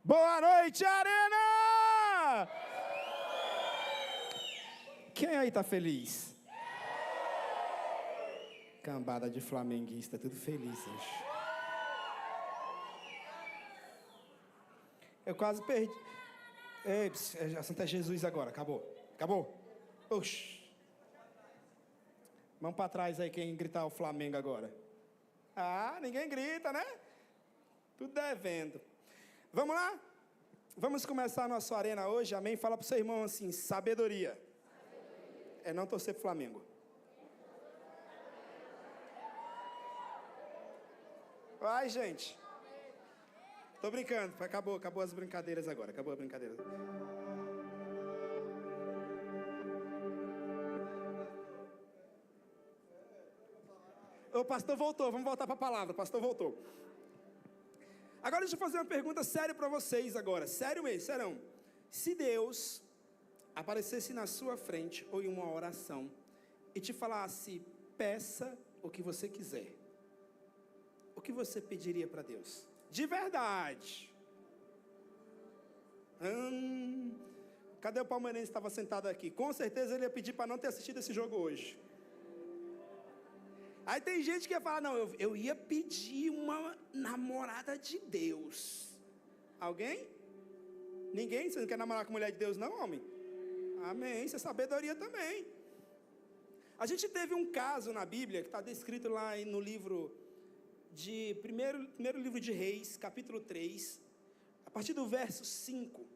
Boa noite, Arena! Quem aí tá feliz? Cambada de flamenguista, tudo feliz hoje. Eu quase perdi. Ei, Santa Jesus agora, acabou. Acabou. Oxi. Mão pra trás aí quem gritar o Flamengo agora. Ah, ninguém grita, né? Tudo devendo. Vamos lá? Vamos começar a nossa arena hoje, amém? Fala pro seu irmão assim, sabedoria. É não torcer pro Flamengo. Vai, gente. Tô brincando, acabou as brincadeiras agora, acabou a brincadeira. O pastor voltou, vamos voltar para a palavra, o pastor voltou. Agora deixa eu fazer uma pergunta séria para vocês agora, sério mesmo, serão. Se Deus aparecesse na sua frente ou em uma oração e te falasse, peça o que você quiser, o que você pediria para Deus? De verdade. Cadê o palmeirense que estava sentado aqui? Com certeza ele ia pedir para não ter assistido esse jogo hoje. Aí tem gente que ia falar, não, eu ia pedir uma namorada de Deus. Alguém? Ninguém? Você não quer namorar com mulher de Deus não, homem? Amém, isso é sabedoria também. A gente teve um caso na Bíblia, que está descrito lá no livro de primeiro livro de Reis, capítulo 3, a partir do verso 5,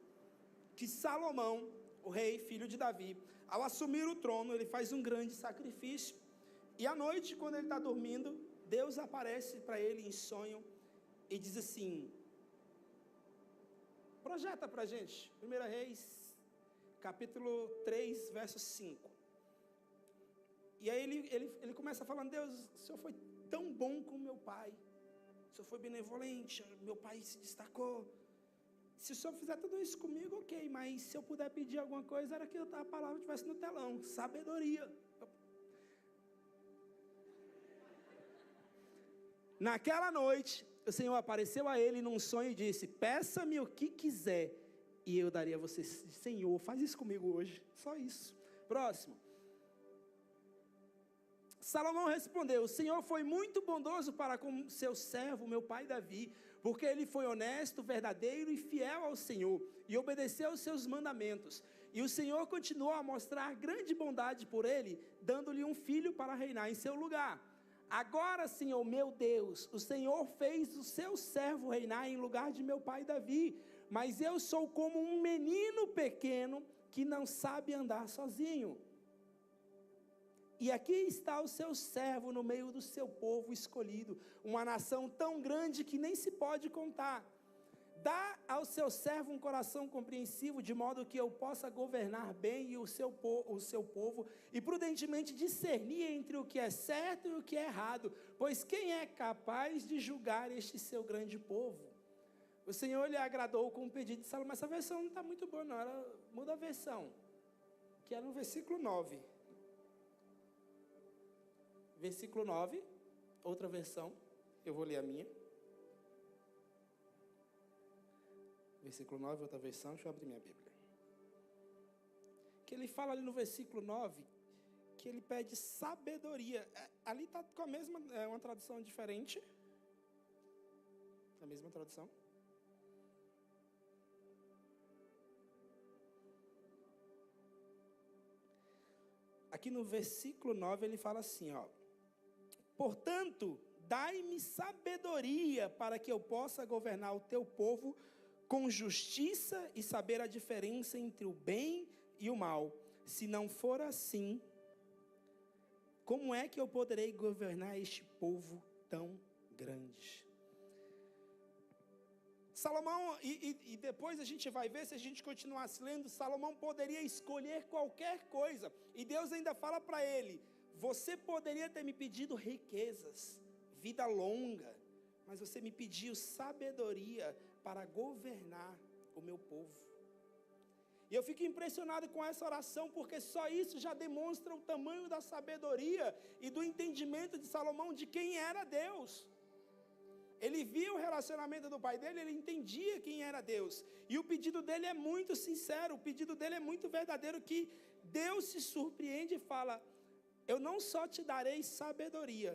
que Salomão, o rei, filho de Davi, ao assumir o trono, ele faz um grande sacrifício. E à noite, quando ele está dormindo, Deus aparece para ele em sonho e diz assim, projeta para a gente, 1 Reis, capítulo 3, verso 5. E aí ele começa falando, Deus, o Senhor foi tão bom com meu pai, o Senhor foi benevolente, meu pai se destacou. Se o Senhor fizer tudo isso comigo, ok, mas se eu puder pedir alguma coisa, era que a palavra estivesse no telão, sabedoria. Naquela noite, o Senhor apareceu a ele num sonho e disse, peça-me o que quiser, e eu daria a você. Senhor, faz isso comigo hoje, só isso. Próximo. Salomão respondeu, o Senhor foi muito bondoso para com seu servo, meu pai Davi, porque ele foi honesto, verdadeiro e fiel ao Senhor, e obedeceu aos seus mandamentos. E o Senhor continuou a mostrar grande bondade por ele, dando-lhe um filho para reinar em seu lugar. Agora, Senhor, meu Deus, o Senhor fez o seu servo reinar em lugar de meu pai Davi, mas eu sou como um menino pequeno que não sabe andar sozinho. E aqui está o seu servo no meio do seu povo escolhido, uma nação tão grande que nem se pode contar. Dá ao seu servo um coração compreensivo, de modo que eu possa governar bem o seu povo, e prudentemente discernir entre o que é certo e o que é errado, pois quem é capaz de julgar este seu grande povo? O Senhor lhe agradou com o pedido de Salomão. Essa versão não está muito boa não, muda a versão, que é no versículo 9. Versículo 9, outra versão, eu vou ler a minha. Versículo 9, outra versão, deixa eu abrir minha Bíblia. Que ele fala ali no versículo 9, que ele pede sabedoria. Ali está com a mesma, uma tradução diferente. A mesma tradução. Aqui no versículo 9 ele fala assim, ó. Portanto, dai-me sabedoria para que eu possa governar o teu povo com justiça e saber a diferença entre o bem e o mal. Se não for assim, como é que eu poderei governar este povo tão grande? Salomão, e depois a gente vai ver, se a gente continuasse lendo, Salomão poderia escolher qualquer coisa, e Deus ainda fala para ele, você poderia ter me pedido riquezas, vida longa, mas você me pediu sabedoria para governar o meu povo. E eu fico impressionado com essa oração, porque só isso já demonstra o tamanho da sabedoria e do entendimento de Salomão de quem era Deus. Ele via o relacionamento do pai dele, ele entendia quem era Deus. E o pedido dele é muito sincero, o pedido dele é muito verdadeiro, que Deus se surpreende e fala: eu não só te darei sabedoria,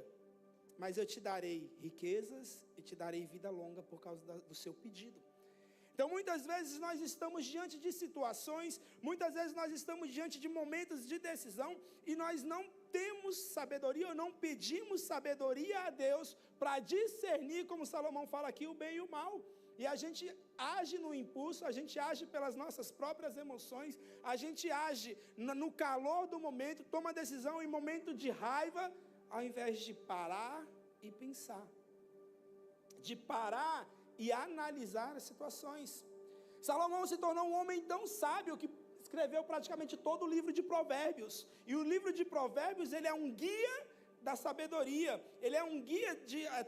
mas eu te darei riquezas e te darei vida longa por causa do seu pedido. Então, muitas vezes nós estamos diante de situações, muitas vezes nós estamos diante de momentos de decisão e nós não temos sabedoria ou não pedimos sabedoria a Deus para discernir, como Salomão fala aqui, o bem e o mal. E a gente age no impulso, a gente age pelas nossas próprias emoções, a gente age no calor do momento, toma decisão em momento de raiva, ao invés de parar e pensar, de parar e analisar as situações. Salomão se tornou um homem tão sábio que escreveu praticamente todo o livro de Provérbios. E o livro de Provérbios, ele é um guia da sabedoria. Ele é um guia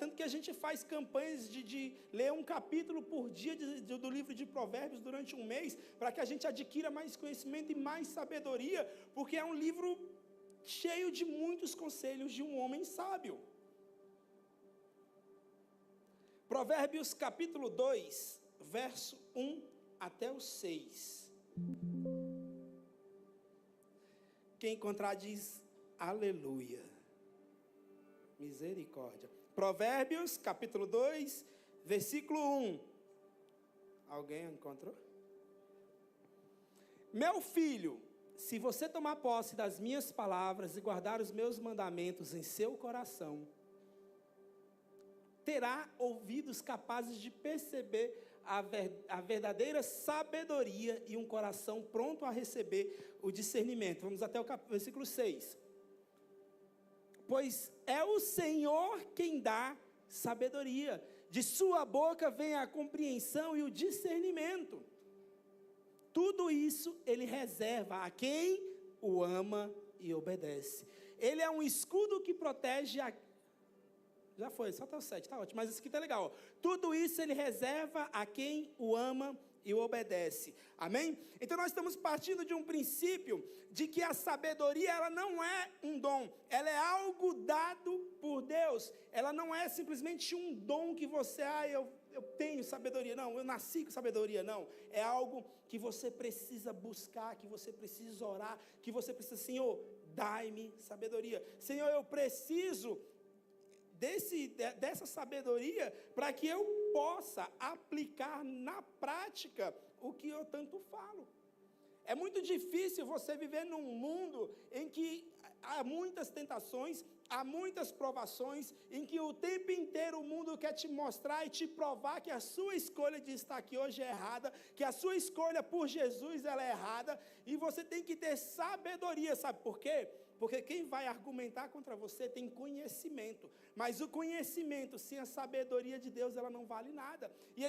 tanto que a gente faz campanhas de ler um capítulo por dia do livro de Provérbios durante um mês, para que a gente adquira mais conhecimento e mais sabedoria, porque é um livro cheio de muitos conselhos de um homem sábio. Provérbios capítulo 2, verso 1 até o 6. Quem encontrar diz aleluia. Misericórdia. Provérbios capítulo 2, versículo 1. Alguém encontrou? Meu filho, se você tomar posse das minhas palavras e guardar os meus mandamentos em seu coração, terá ouvidos capazes de perceber a verdadeira sabedoria e um coração pronto a receber o discernimento. Vamos até o versículo 6. Pois é o Senhor quem dá sabedoria, de sua boca vem a compreensão e o discernimento. Tudo isso ele reserva a quem o ama e obedece. Ele é um escudo que protege a... Já foi, só até o 7, tá ótimo, mas isso aqui tá legal. Tudo isso ele reserva a quem o ama e o obedece. Amém? Então nós estamos partindo de um princípio de que a sabedoria, ela não é um dom, ela é algo dado por Deus. Ela não é simplesmente um dom que você, eu tenho sabedoria. Não, eu nasci com sabedoria. Não, é algo que você precisa buscar, que você precisa orar, que você precisa, Senhor, dai-me sabedoria. Senhor, eu preciso dessa sabedoria para que eu possa aplicar na prática o que eu tanto falo. É muito difícil você viver num mundo em que há muitas tentações, há muitas provações, em que o tempo inteiro o mundo quer te mostrar e te provar que a sua escolha de estar aqui hoje é errada, que a sua escolha por Jesus ela é errada, e você tem que ter sabedoria, sabe por quê? Porque quem vai argumentar contra você tem conhecimento, mas o conhecimento sem a sabedoria de Deus, ela não vale nada. E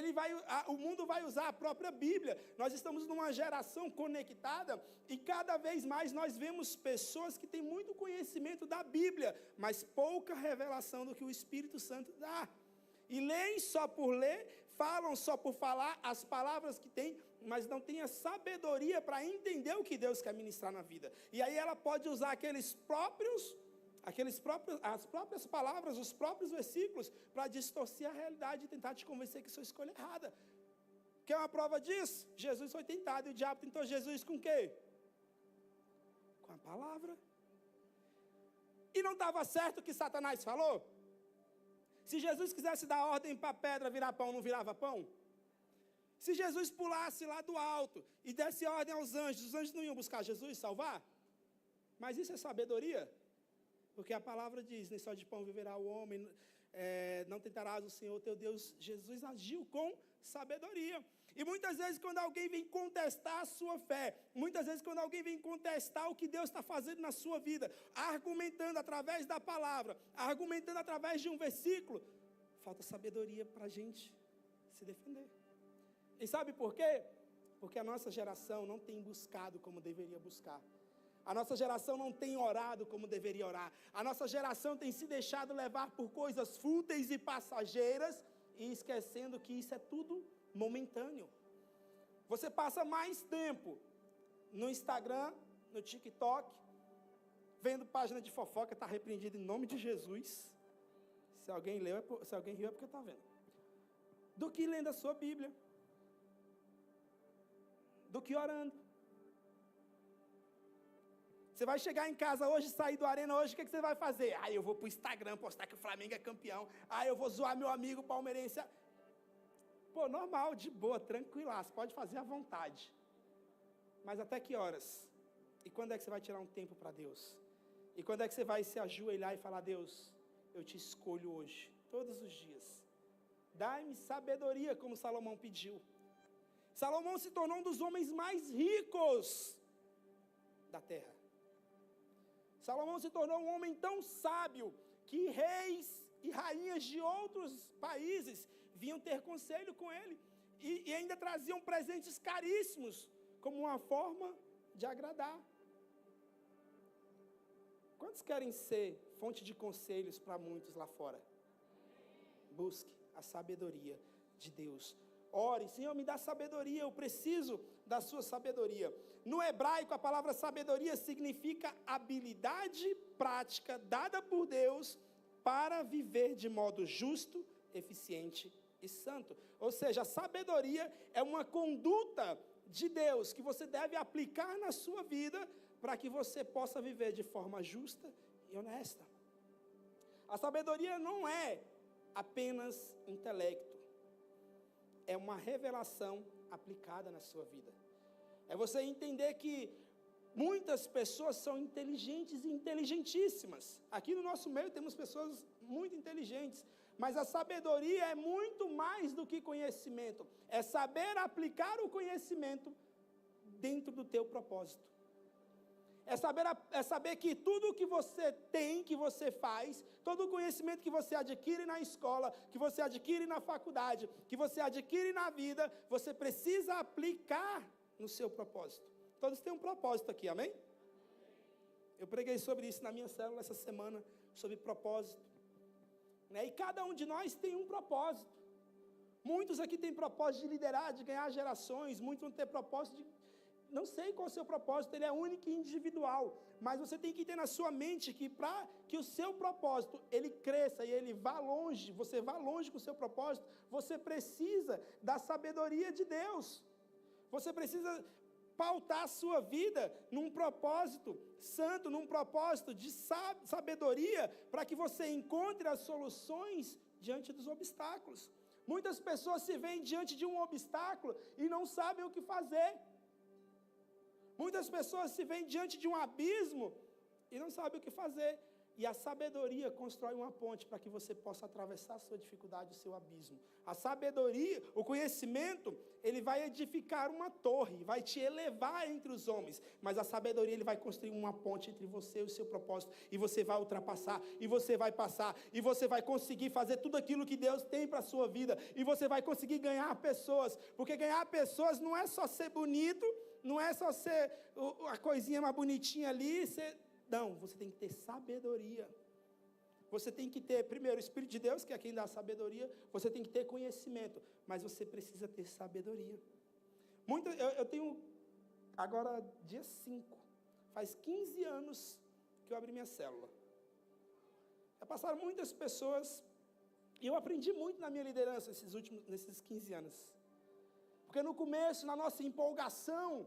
o mundo vai usar a própria Bíblia. Nós estamos numa geração conectada e cada vez mais nós vemos pessoas que têm muito conhecimento da Bíblia, mas pouca revelação do que o Espírito Santo dá. E leem só por ler, falam só por falar as palavras que têm, mas não tem a sabedoria para entender o que Deus quer ministrar na vida. E aí ela pode usar as próprias palavras, os próprios versículos, para distorcer a realidade e tentar te convencer que sua escolha é errada. Quer uma prova disso? Jesus foi tentado e o diabo tentou Jesus com o quê? Com a palavra. E não estava certo o que Satanás falou? Se Jesus quisesse dar ordem para a pedra virar pão, não virava pão? Se Jesus pulasse lá do alto e desse ordem aos anjos, os anjos não iam buscar Jesus e salvar? Mas isso é sabedoria? Porque a palavra diz, nem só de pão viverá o homem, não tentarás o Senhor teu Deus. Jesus agiu com sabedoria. E muitas vezes quando alguém vem contestar a sua fé, muitas vezes quando alguém vem contestar o que Deus está fazendo na sua vida, argumentando através da palavra, argumentando através de um versículo, falta sabedoria para a gente se defender. E sabe por quê? Porque a nossa geração não tem buscado como deveria buscar. A nossa geração não tem orado como deveria orar. A nossa geração tem se deixado levar por coisas fúteis e passageiras e esquecendo que isso é tudo momentâneo. Você passa mais tempo no Instagram, no TikTok, vendo página de fofoca, está repreendido em nome de Jesus. Se alguém riu é porque está vendo. do que lendo a sua Bíblia, do que orando. Você vai chegar em casa hoje, sair do Arena hoje, o que você vai fazer? Eu vou para o Instagram postar que o Flamengo é campeão. Eu vou zoar meu amigo palmeirense. Pô, normal, de boa, tranquilaço, pode fazer à vontade. Mas até que horas? E quando é que você vai tirar um tempo para Deus? E quando é que você vai se ajoelhar e falar: Deus, eu te escolho hoje, todos os dias. Dai-me sabedoria, como Salomão pediu. Salomão se tornou um dos homens mais ricos da terra. Salomão se tornou um homem tão sábio que reis e rainhas de outros países vinham ter conselho com ele e ainda traziam presentes caríssimos como uma forma de agradar. Quantos querem ser fonte de conselhos para muitos lá fora? Busque a sabedoria de Deus. Ore: Senhor, me dá sabedoria, eu preciso da sua sabedoria. No hebraico, a palavra sabedoria significa habilidade prática dada por Deus para viver de modo justo, eficiente e santo. Ou seja, a sabedoria é uma conduta de Deus que você deve aplicar na sua vida para que você possa viver de forma justa e honesta. A sabedoria não é apenas intelecto. É uma revelação aplicada na sua vida. É você entender que muitas pessoas são inteligentes e inteligentíssimas. Aqui no nosso meio temos pessoas muito inteligentes, mas a sabedoria é muito mais do que conhecimento. É saber aplicar o conhecimento dentro do teu propósito. É saber que tudo que você tem, que você faz, todo o conhecimento que você adquire na escola, que você adquire na faculdade, que você adquire na vida, você precisa aplicar no seu propósito. Todos têm um propósito aqui, amém? Eu preguei sobre isso na minha célula essa semana, sobre propósito. E cada um de nós tem um propósito. Muitos aqui têm propósito de liderar, de ganhar gerações, muitos vão ter propósito de... Não sei qual é o seu propósito, ele é único e individual, mas você tem que ter na sua mente que para que o seu propósito, ele cresça e ele vá longe, você vá longe com o seu propósito, você precisa da sabedoria de Deus. Você precisa pautar a sua vida num propósito santo, num propósito de sabedoria, para que você encontre as soluções diante dos obstáculos. Muitas pessoas se veem diante de um obstáculo e não sabem o que fazer. Muitas pessoas se veem diante de um abismo e não sabem o que fazer. E a sabedoria constrói uma ponte para que você possa atravessar a sua dificuldade, o seu abismo. A sabedoria, o conhecimento, ele vai edificar uma torre, vai te elevar entre os homens. Mas a sabedoria, ele vai construir uma ponte entre você e o seu propósito. E você vai ultrapassar, e você vai passar, e você vai conseguir fazer tudo aquilo que Deus tem para a sua vida. E você vai conseguir ganhar pessoas. Porque ganhar pessoas não é só ser bonito, não é só ser a coisinha mais bonitinha ali, não, você tem que ter sabedoria. Você tem que ter, primeiro, o Espírito de Deus, que é quem dá a sabedoria. Você tem que ter conhecimento, mas você precisa ter sabedoria. Eu tenho, agora, dia 5, faz 15 anos que eu abri minha célula. Já passaram muitas pessoas, e eu aprendi muito na minha liderança nesses 15 anos. Porque no começo, na nossa empolgação,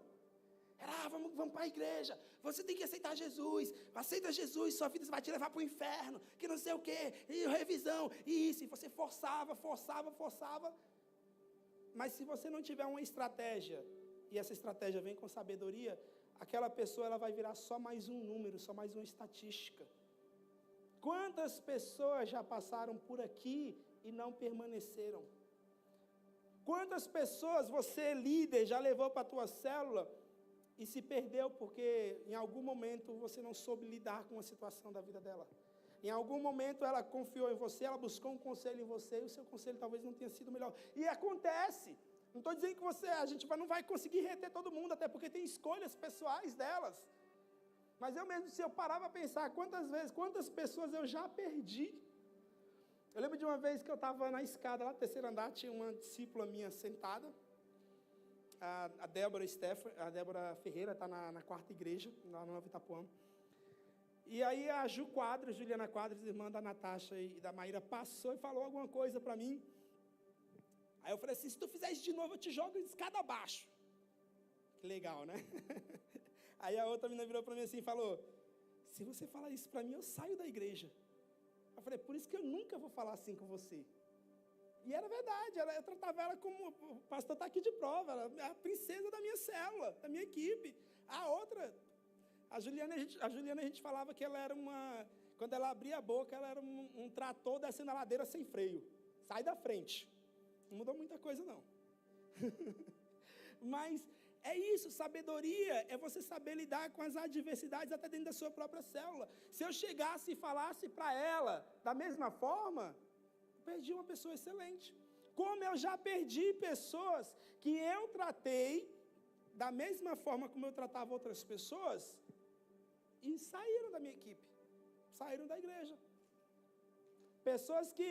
era, vamos para a igreja, você tem que aceitar Jesus, aceita Jesus, sua vida vai te levar para o inferno, que não sei o quê, e revisão, e isso, e você forçava, mas se você não tiver uma estratégia, e essa estratégia vem com sabedoria, aquela pessoa ela vai virar só mais um número, só mais uma estatística. Quantas pessoas já passaram por aqui e não permaneceram? Quantas pessoas você, líder, já levou para a tua célula e se perdeu porque em algum momento você não soube lidar com a situação da vida dela? Em algum momento ela confiou em você, ela buscou um conselho em você e o seu conselho talvez não tenha sido melhor. E acontece. Não estou dizendo que a gente não vai conseguir reter todo mundo, até porque tem escolhas pessoais delas. Mas eu mesmo, se eu parar para pensar quantas pessoas eu já perdi. Eu lembro de uma vez que eu estava na escada, lá no terceiro andar, tinha uma discípula minha sentada, a Débora Ferreira, está na quarta igreja, lá no Nova Itapuã. E aí a Juliana Quadros, irmã da Natasha e da Maíra, passou e falou alguma coisa para mim. Aí eu falei assim, se tu fizer isso de novo, eu te jogo de escada abaixo. Que legal, né? Aí a outra menina virou para mim assim e falou, se você falar isso para mim, eu saio da igreja. Eu falei, por isso que eu nunca vou falar assim com você. E era verdade, eu tratava ela como, o pastor está aqui de prova, ela é a princesa da minha célula, da minha equipe. A outra, a Juliana a gente falava que ela era quando ela abria a boca, ela era um trator descendo a ladeira sem freio. Sai da frente. Não mudou muita coisa, não. Mas é isso, sabedoria é você saber lidar com as adversidades até dentro da sua própria célula. Se eu chegasse e falasse para ela da mesma forma, perdi uma pessoa excelente. Como eu já perdi pessoas que eu tratei da mesma forma como eu tratava outras pessoas e saíram da minha equipe, saíram da igreja. Pessoas que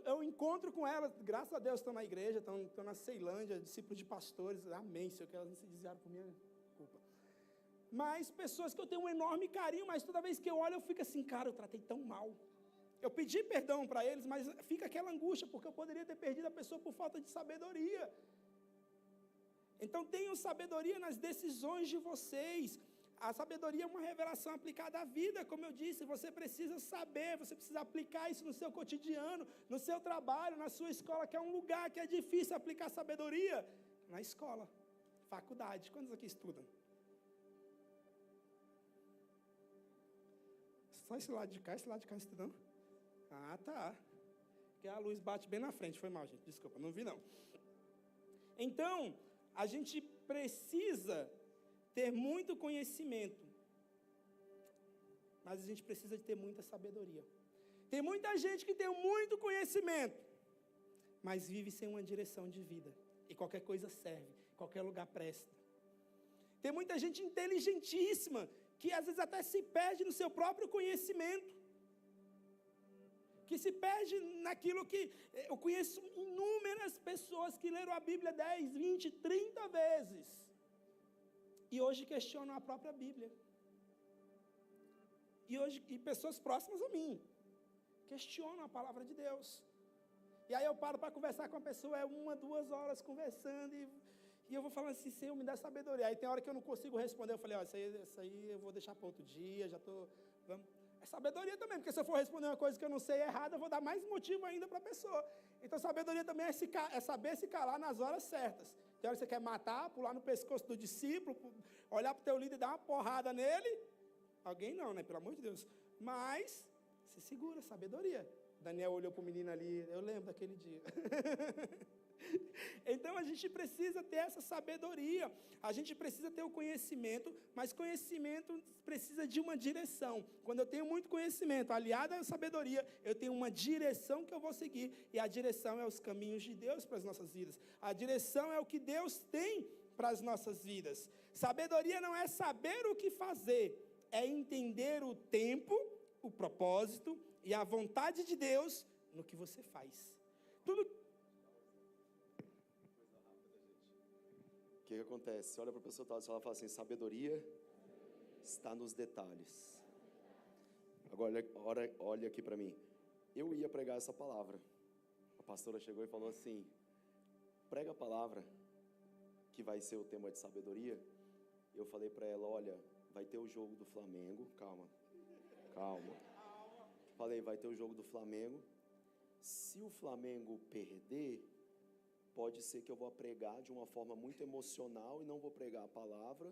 eu encontro com elas, graças a Deus estão na igreja, estão na Ceilândia, discípulos de pastores, amém, se eu quero, elas não se desviaram por minha culpa. Mas pessoas que eu tenho um enorme carinho, mas toda vez que eu olho eu fico assim, cara, eu tratei tão mal. Eu pedi perdão para eles, mas fica aquela angústia, porque eu poderia ter perdido a pessoa por falta de sabedoria. Então tenham sabedoria nas decisões de vocês. A sabedoria é uma revelação aplicada à vida, como eu disse, você precisa saber, você precisa aplicar isso no seu cotidiano, no seu trabalho, na sua escola, que é um lugar que é difícil aplicar sabedoria. Na escola, faculdade, quantos aqui estudam? Só esse lado de cá estudando? Ah, tá. Porque a luz bate bem na frente, foi mal, gente, desculpa, não vi não. Então, a gente precisa ter muito conhecimento, mas a gente precisa de ter muita sabedoria. Tem muita gente que tem muito conhecimento, mas vive sem uma direção de vida, e qualquer coisa serve, qualquer lugar presta. Tem muita gente inteligentíssima, que às vezes até se perde no seu próprio conhecimento, que se perde naquilo que... Eu conheço inúmeras pessoas que leram a Bíblia 10, 20, 30 vezes, e hoje questionam a própria Bíblia. E pessoas próximas a mim questionam a palavra de Deus. E aí eu paro para conversar com a pessoa, 1, 2 horas conversando, e eu vou falando assim, Senhor, me dá sabedoria. Aí tem hora que eu não consigo responder, eu falei, ó, isso aí eu vou deixar para outro dia, É sabedoria também, porque se eu for responder uma coisa que eu não sei errada, eu vou dar mais motivo ainda para a pessoa. Então sabedoria também é saber se calar nas horas certas. Tem hora que você quer matar, pular no pescoço do discípulo, olhar para o teu líder e dar uma porrada nele. Alguém não, né? Pelo amor de Deus. Mas, se segura, sabedoria. Daniel olhou para o menino ali, eu lembro daquele dia. Então a gente precisa ter essa sabedoria, a gente precisa ter o conhecimento, mas conhecimento precisa de uma direção. Quando eu tenho muito conhecimento, aliado à sabedoria, eu tenho uma direção que eu vou seguir, e a direção é os caminhos de Deus para as nossas vidas, a direção é o que Deus tem para as nossas vidas. Sabedoria não é saber o que fazer, é entender o tempo, o propósito e a vontade de Deus no que você faz. O que acontece? Você olha para a pessoa e ela fala assim, sabedoria está nos detalhes. Agora, olha aqui para mim. Eu ia pregar essa palavra. A pastora chegou e falou assim, prega a palavra, que vai ser o tema de sabedoria. Eu falei para ela, olha, vai ter o jogo do Flamengo. Calma. Falei, vai ter o jogo do Flamengo. Se o Flamengo perder, pode ser que eu vou pregar de uma forma muito emocional e não vou pregar a palavra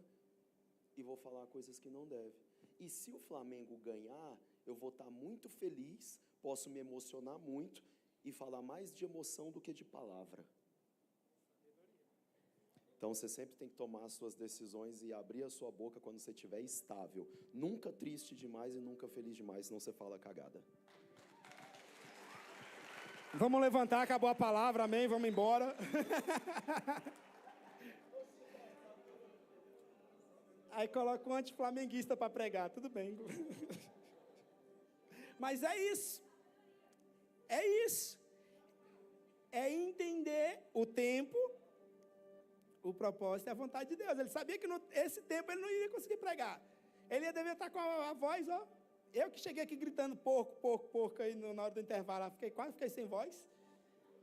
e vou falar coisas que não deve. E se o Flamengo ganhar, eu vou estar muito feliz, posso me emocionar muito e falar mais de emoção do que de palavra. Então você sempre tem que tomar as suas decisões e abrir a sua boca quando você estiver estável. Nunca triste demais e nunca feliz demais, senão você fala cagada. Vamos levantar, acabou a palavra, amém, vamos embora. Aí coloca um anti-flamenguista para pregar, tudo bem. Mas é isso. É entender o tempo, o propósito e a vontade de Deus. Ele sabia que esse tempo ele não ia conseguir pregar. Ele ia dever estar com a voz, ó. Eu que cheguei aqui gritando porco aí na hora do intervalo, quase fiquei sem voz.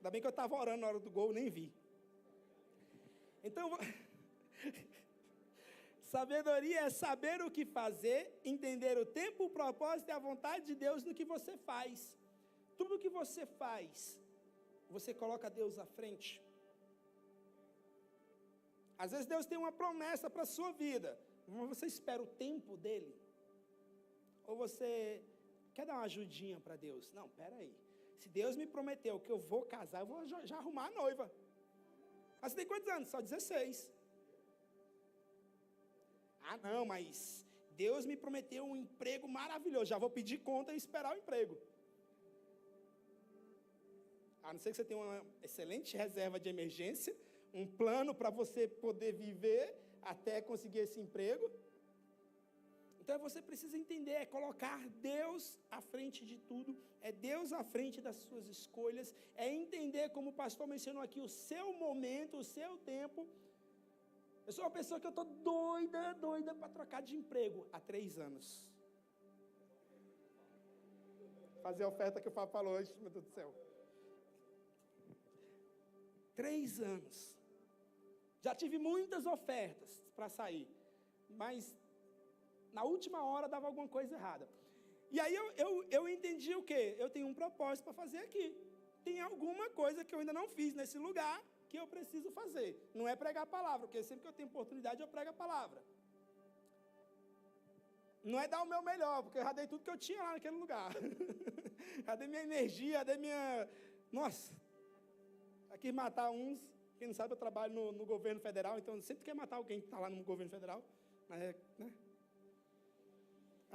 Ainda bem que eu estava orando na hora do gol, nem vi. Então, sabedoria é saber o que fazer, entender o tempo, o propósito e a vontade de Deus no que você faz. Tudo que você faz, você coloca Deus à frente. Às vezes Deus tem uma promessa para a sua vida, mas você espera o tempo dele? Ou você quer dar uma ajudinha para Deus? Não, espera aí. Se Deus me prometeu que eu vou casar, eu vou já arrumar a noiva. Mas você tem quantos anos? Só 16. Ah, não, mas Deus me prometeu um emprego maravilhoso. Já vou pedir conta e esperar o emprego. A não ser que você tenha uma excelente reserva de emergência, um plano para você poder viver até conseguir esse emprego. Então você precisa entender, é colocar Deus à frente de tudo, é Deus à frente das suas escolhas, é entender, como o pastor mencionou aqui, o seu momento, o seu tempo. Eu sou uma pessoa que eu estou doida para trocar de emprego há 3 anos. Fazer a oferta que o Fábio falou hoje, meu Deus do céu. 3 anos. Já tive muitas ofertas para sair, mas na última hora dava alguma coisa errada. E aí eu entendi o quê? Eu tenho um propósito para fazer aqui. Tem alguma coisa que eu ainda não fiz nesse lugar que eu preciso fazer. Não é pregar a palavra, porque sempre que eu tenho oportunidade eu prego a palavra. Não é dar o meu melhor, porque eu já dei tudo que eu tinha lá naquele lugar. Já dei minha energia, já dei minha... Nossa, eu quis matar uns. Quem não sabe, eu trabalho no governo federal, então sempre quer matar alguém que está lá no governo federal. Mas né?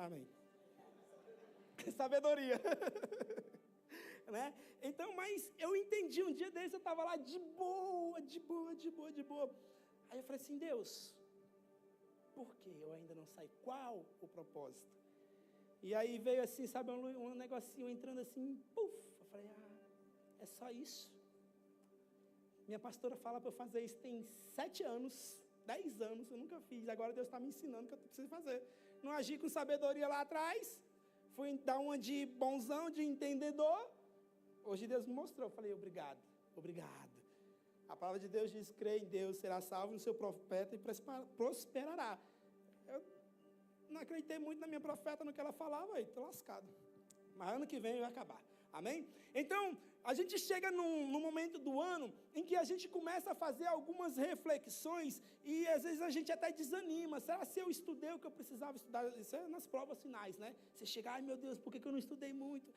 Amém. Sabedoria. Né? Então, mas eu entendi, um dia desse eu estava lá de boa. Aí eu falei assim, Deus, por que eu ainda não saí? Qual o propósito? E aí veio assim, sabe, um negocinho entrando assim, puf. Eu falei, é só isso? Minha pastora fala para eu fazer isso tem 7 anos, 10 anos, eu nunca fiz. Agora Deus está me ensinando que eu preciso fazer. Não agi com sabedoria lá atrás, fui dar uma de bonzão, de entendedor. Hoje Deus me mostrou, eu falei, obrigado. A palavra de Deus diz, crê em Deus, será salvo no seu profeta e prosperará. Eu não acreditei muito na minha profeta, no que ela falava, aí estou lascado. Mas ano que vem vai acabar. Amém? Então, a gente chega num momento do ano em que a gente começa a fazer algumas reflexões e às vezes a gente até desanima. Será se eu estudei o que eu precisava estudar? Isso é nas provas finais, né? Você chega, ai meu Deus, por que eu não estudei muito?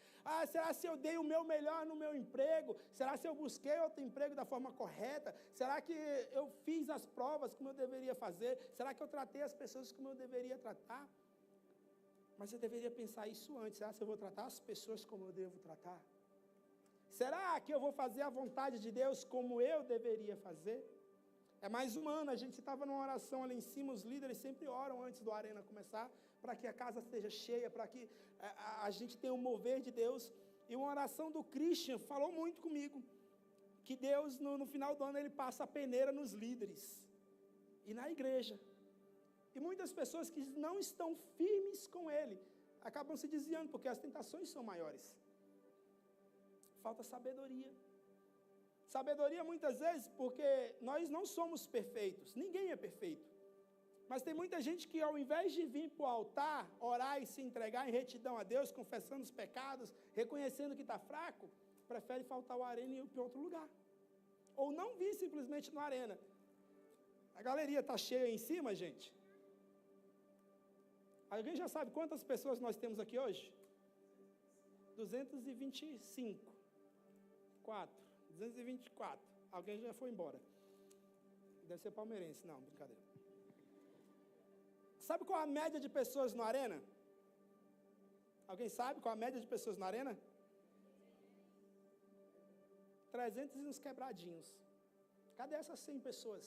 Será se eu dei o meu melhor no meu emprego? Será se eu busquei outro emprego da forma correta? Será que eu fiz as provas como eu deveria fazer? Será que eu tratei as pessoas como eu deveria tratar? Mas eu deveria pensar isso antes. Será que eu vou tratar as pessoas como eu devo tratar? Será que eu vou fazer a vontade de Deus como eu deveria fazer? É mais um ano, a gente estava numa oração ali em cima, os líderes sempre oram antes do Arena começar, para que a casa esteja cheia, para que a gente tenha um mover de Deus. E uma oração do Christian falou muito comigo, que Deus no final do ano ele passa a peneira nos líderes e na igreja. E muitas pessoas que não estão firmes com Ele, acabam se desviando, porque as tentações são maiores. Falta sabedoria. Sabedoria muitas vezes, porque nós não somos perfeitos, ninguém é perfeito. Mas tem muita gente que ao invés de vir para o altar, orar e se entregar em retidão a Deus, confessando os pecados, reconhecendo que está fraco, prefere faltar o Arena e ir para outro lugar. Ou não vir simplesmente no Arena. A galeria está cheia em cima, gente? Alguém já sabe quantas pessoas nós temos aqui hoje? 225. 224. Alguém já foi embora. Deve ser palmeirense. Não, brincadeira. Sabe qual a média de pessoas no Arena? Alguém sabe qual a média de pessoas na Arena? 300 e uns quebradinhos. Cadê essas 100 pessoas?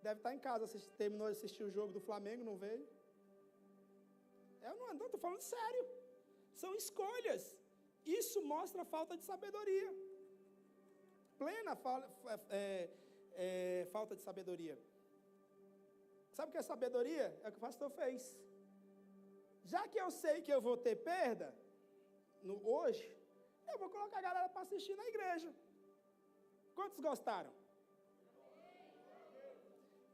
Deve estar em casa, terminou de assistir o jogo do Flamengo, não veio? Eu não estou falando sério. São escolhas. Isso mostra a falta de sabedoria. Plena falta de sabedoria. Sabe o que é sabedoria? É o que o pastor fez. Já que eu sei que eu vou ter perda hoje, Eu vou colocar a galera para assistir na igreja. Quantos gostaram?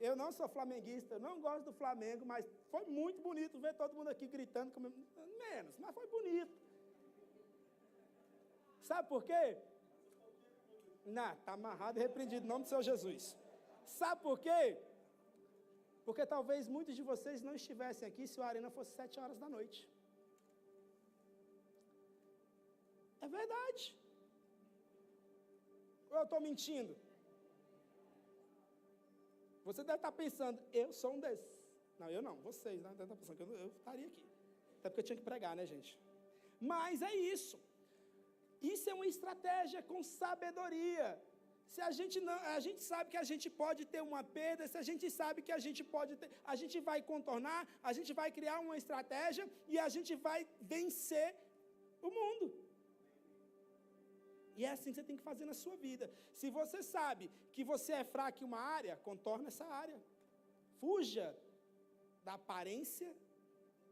Eu não sou flamenguista, eu não gosto do Flamengo, mas foi muito bonito ver todo mundo aqui gritando, menos, mas foi bonito. Sabe por quê? Não, está amarrado e repreendido em nome do Senhor Jesus. Sabe por quê? Porque talvez muitos de vocês não estivessem aqui se a arena fosse 7 horas da noite. É verdade. Ou eu estou mentindo? Você deve estar pensando, eu sou um desses. Não, eu não, vocês, né? Deve estar pensando que eu estaria aqui. Até porque eu tinha que pregar, né, gente? Mas é isso. Isso é uma estratégia com sabedoria. Se a gente não, a gente sabe que a gente pode ter uma perda, se a gente sabe que a gente pode ter, a gente vai contornar, a gente vai criar uma estratégia e a gente vai vencer o mundo. E é assim que você tem que fazer na sua vida. Se você sabe que você é fraco em uma área, contorna essa área. Fuja da aparência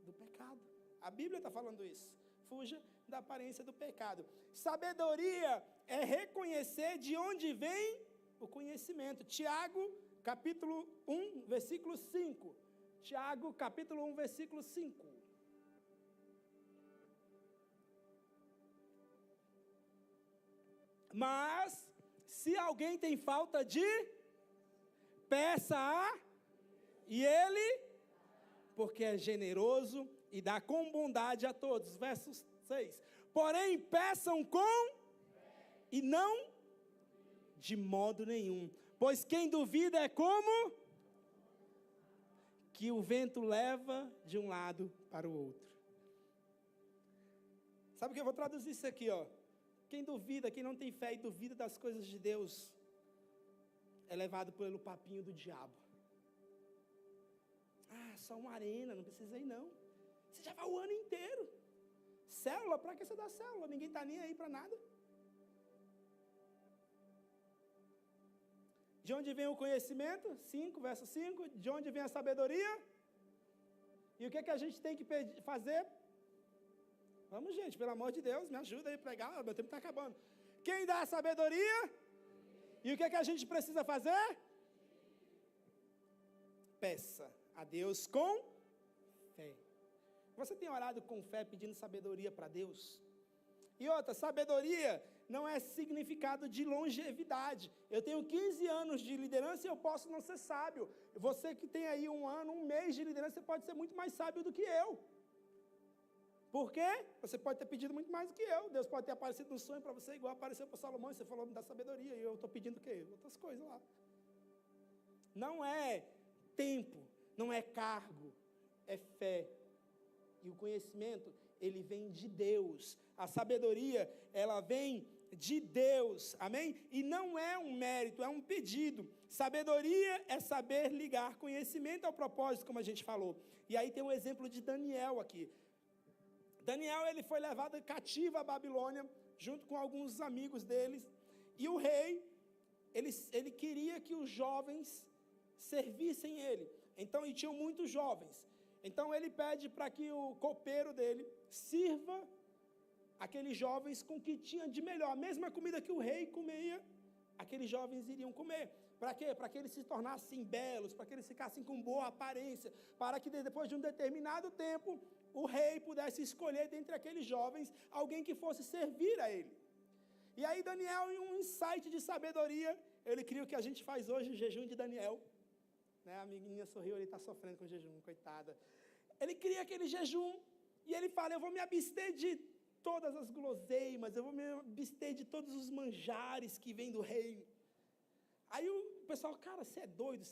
do pecado. A Bíblia está falando isso. Fuja da aparência do pecado. Sabedoria é reconhecer de onde vem o conhecimento. Tiago, capítulo 1, versículo 5. Tiago, capítulo 1, versículo 5. Mas, se alguém tem falta de, peça a, e ele, porque é generoso e dá com bondade a todos. Verso 6. Porém, peçam com, e não de modo nenhum. Pois quem duvida é como que o vento leva de um lado para o outro. Sabe o que eu vou traduzir isso aqui, ó? Quem duvida, quem não tem fé e duvida das coisas de Deus, é levado pelo papinho do diabo. Ah, só uma arena, não precisa ir não. Você já vai o ano inteiro. Célula, para que você dá célula? Ninguém está nem aí para nada. De onde vem o conhecimento? 5, verso 5. De onde vem a sabedoria? E o que, que a gente tem que fazer? Vamos, gente, pelo amor de Deus, me ajuda aí a pregar, meu tempo está acabando. Quem dá a sabedoria? E o que, que a gente precisa fazer? Peça a Deus com fé. Você tem orado com fé pedindo sabedoria para Deus? E outra, sabedoria não é significado de longevidade. Eu tenho 15 anos de liderança e eu posso não ser sábio. Você que tem aí 1 ano, 1 mês de liderança, você pode ser muito mais sábio do que eu. Por quê? Você pode ter pedido muito mais do que eu. Deus pode ter aparecido no sonho para você, igual apareceu para Salomão, e você falou da sabedoria, e eu estou pedindo o quê? Outras coisas lá. Não é tempo, não é cargo, é fé. E o conhecimento, ele vem de Deus. A sabedoria, ela vem de Deus, amém? E não é um mérito, é um pedido. Sabedoria é saber ligar conhecimento ao propósito, como a gente falou. E aí tem um exemplo de Daniel aqui. Daniel, ele foi levado cativo à Babilônia, junto com alguns amigos deles, e o rei, ele queria que os jovens servissem ele, então, e tinham muitos jovens, então ele pede para que o copeiro dele sirva aqueles jovens com o que tinha de melhor, a mesma comida que o rei comia, aqueles jovens iriam comer. Para quê? Para que eles se tornassem belos, para que eles ficassem com boa aparência, para que depois de um determinado tempo, o rei pudesse escolher dentre aqueles jovens alguém que fosse servir a ele. E aí Daniel, em um insight de sabedoria, ele cria o que a gente faz hoje, o jejum de Daniel. Né? A amiguinha sorriu, ele está sofrendo com o jejum, coitada. Ele cria aquele jejum e ele fala, eu vou me abster de todas as guloseimas, eu vou me abster de todos os manjares que vêm do reino. Aí o pessoal, cara, você é doido,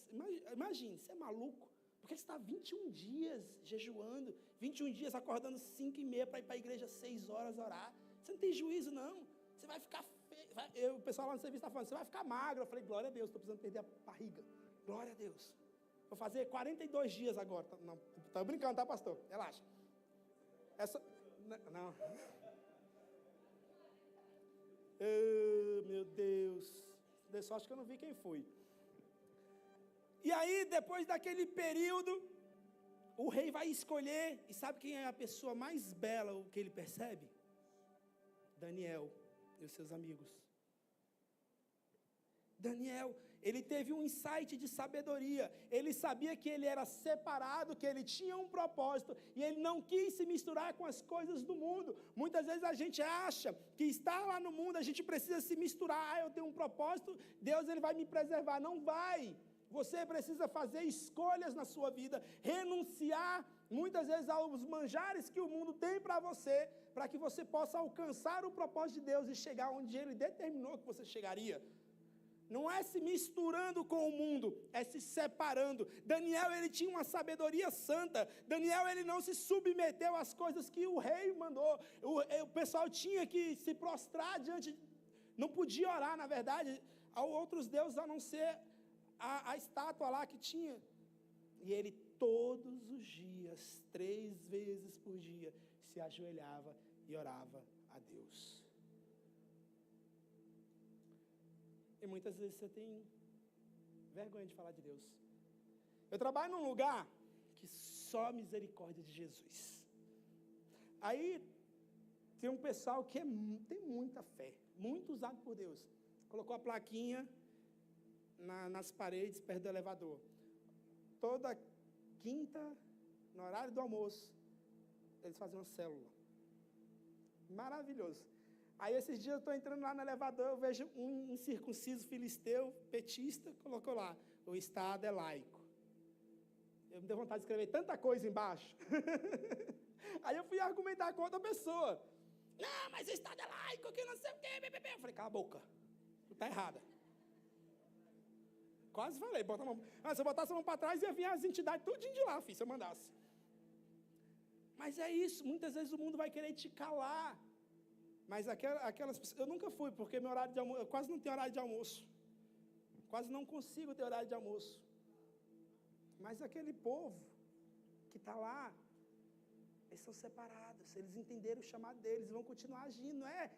imagine, você é maluco, porque você está 21 dias jejuando, 21 dias acordando 5h30 para ir para a igreja 6 horas orar, você não tem juízo não, você vai ficar feio, o pessoal lá no serviço está falando, você vai ficar magro, eu falei, glória a Deus, estou precisando perder a barriga, glória a Deus, vou fazer 42 dias agora, não, estou brincando, tá pastor, relaxa, não, meu Deus, de sorte que eu não vi quem foi. E aí, depois daquele período, o rei vai escolher, e sabe quem é a pessoa mais bela, o que ele percebe? Daniel. e os seus amigos. Daniel, ele teve um insight de sabedoria. Ele sabia que ele era separado, que ele tinha um propósito, e ele não quis se misturar com as coisas do mundo. Muitas vezes a gente acha que estar lá no mundo, a gente precisa se misturar. Eu tenho um propósito, Deus ele vai me preservar. Não vai. Você precisa fazer escolhas na sua vida, renunciar muitas vezes aos manjares que o mundo tem para você, para que você possa alcançar o propósito de Deus e chegar onde Ele determinou que você chegaria. Não é se misturando com o mundo, é se separando. Daniel, ele tinha uma sabedoria santa. Daniel, ele não se submeteu às coisas que o rei mandou. O pessoal tinha que se prostrar diante, não podia orar, na verdade, a outros deuses, a não ser a estátua lá que tinha. E ele todos os dias, 3 vezes por dia, se ajoelhava e orava a Deus. E muitas vezes você tem vergonha de falar de Deus. Eu trabalho num lugar que só a misericórdia de Jesus. Aí tem um pessoal que tem muita fé, muito usado por Deus. Colocou a plaquinha nas paredes, perto do elevador. Toda quinta, no horário do almoço, eles fazem uma célula. Maravilhoso. Aí esses dias eu estou entrando lá no elevador, eu vejo um incircunciso filisteu, petista, colocou lá, o Estado é laico. Eu me dei vontade de escrever tanta coisa embaixo. Aí eu fui argumentar com outra pessoa. Não, mas o Estado é laico, que não sei o quê. Eu falei, cala a boca, está errada. Quase falei, bota a mão. Se eu botasse a mão para trás, ia vir as entidades tudinho de lá, filho, se eu mandasse. Mas é isso, muitas vezes o mundo vai querer te calar. Mas aquelas pessoas, eu nunca fui, porque meu horário de almoço, eu quase não tenho horário de almoço. Quase não consigo ter horário de almoço. Mas aquele povo que está lá, eles são separados, eles entenderam o chamado deles, vão continuar agindo. Não é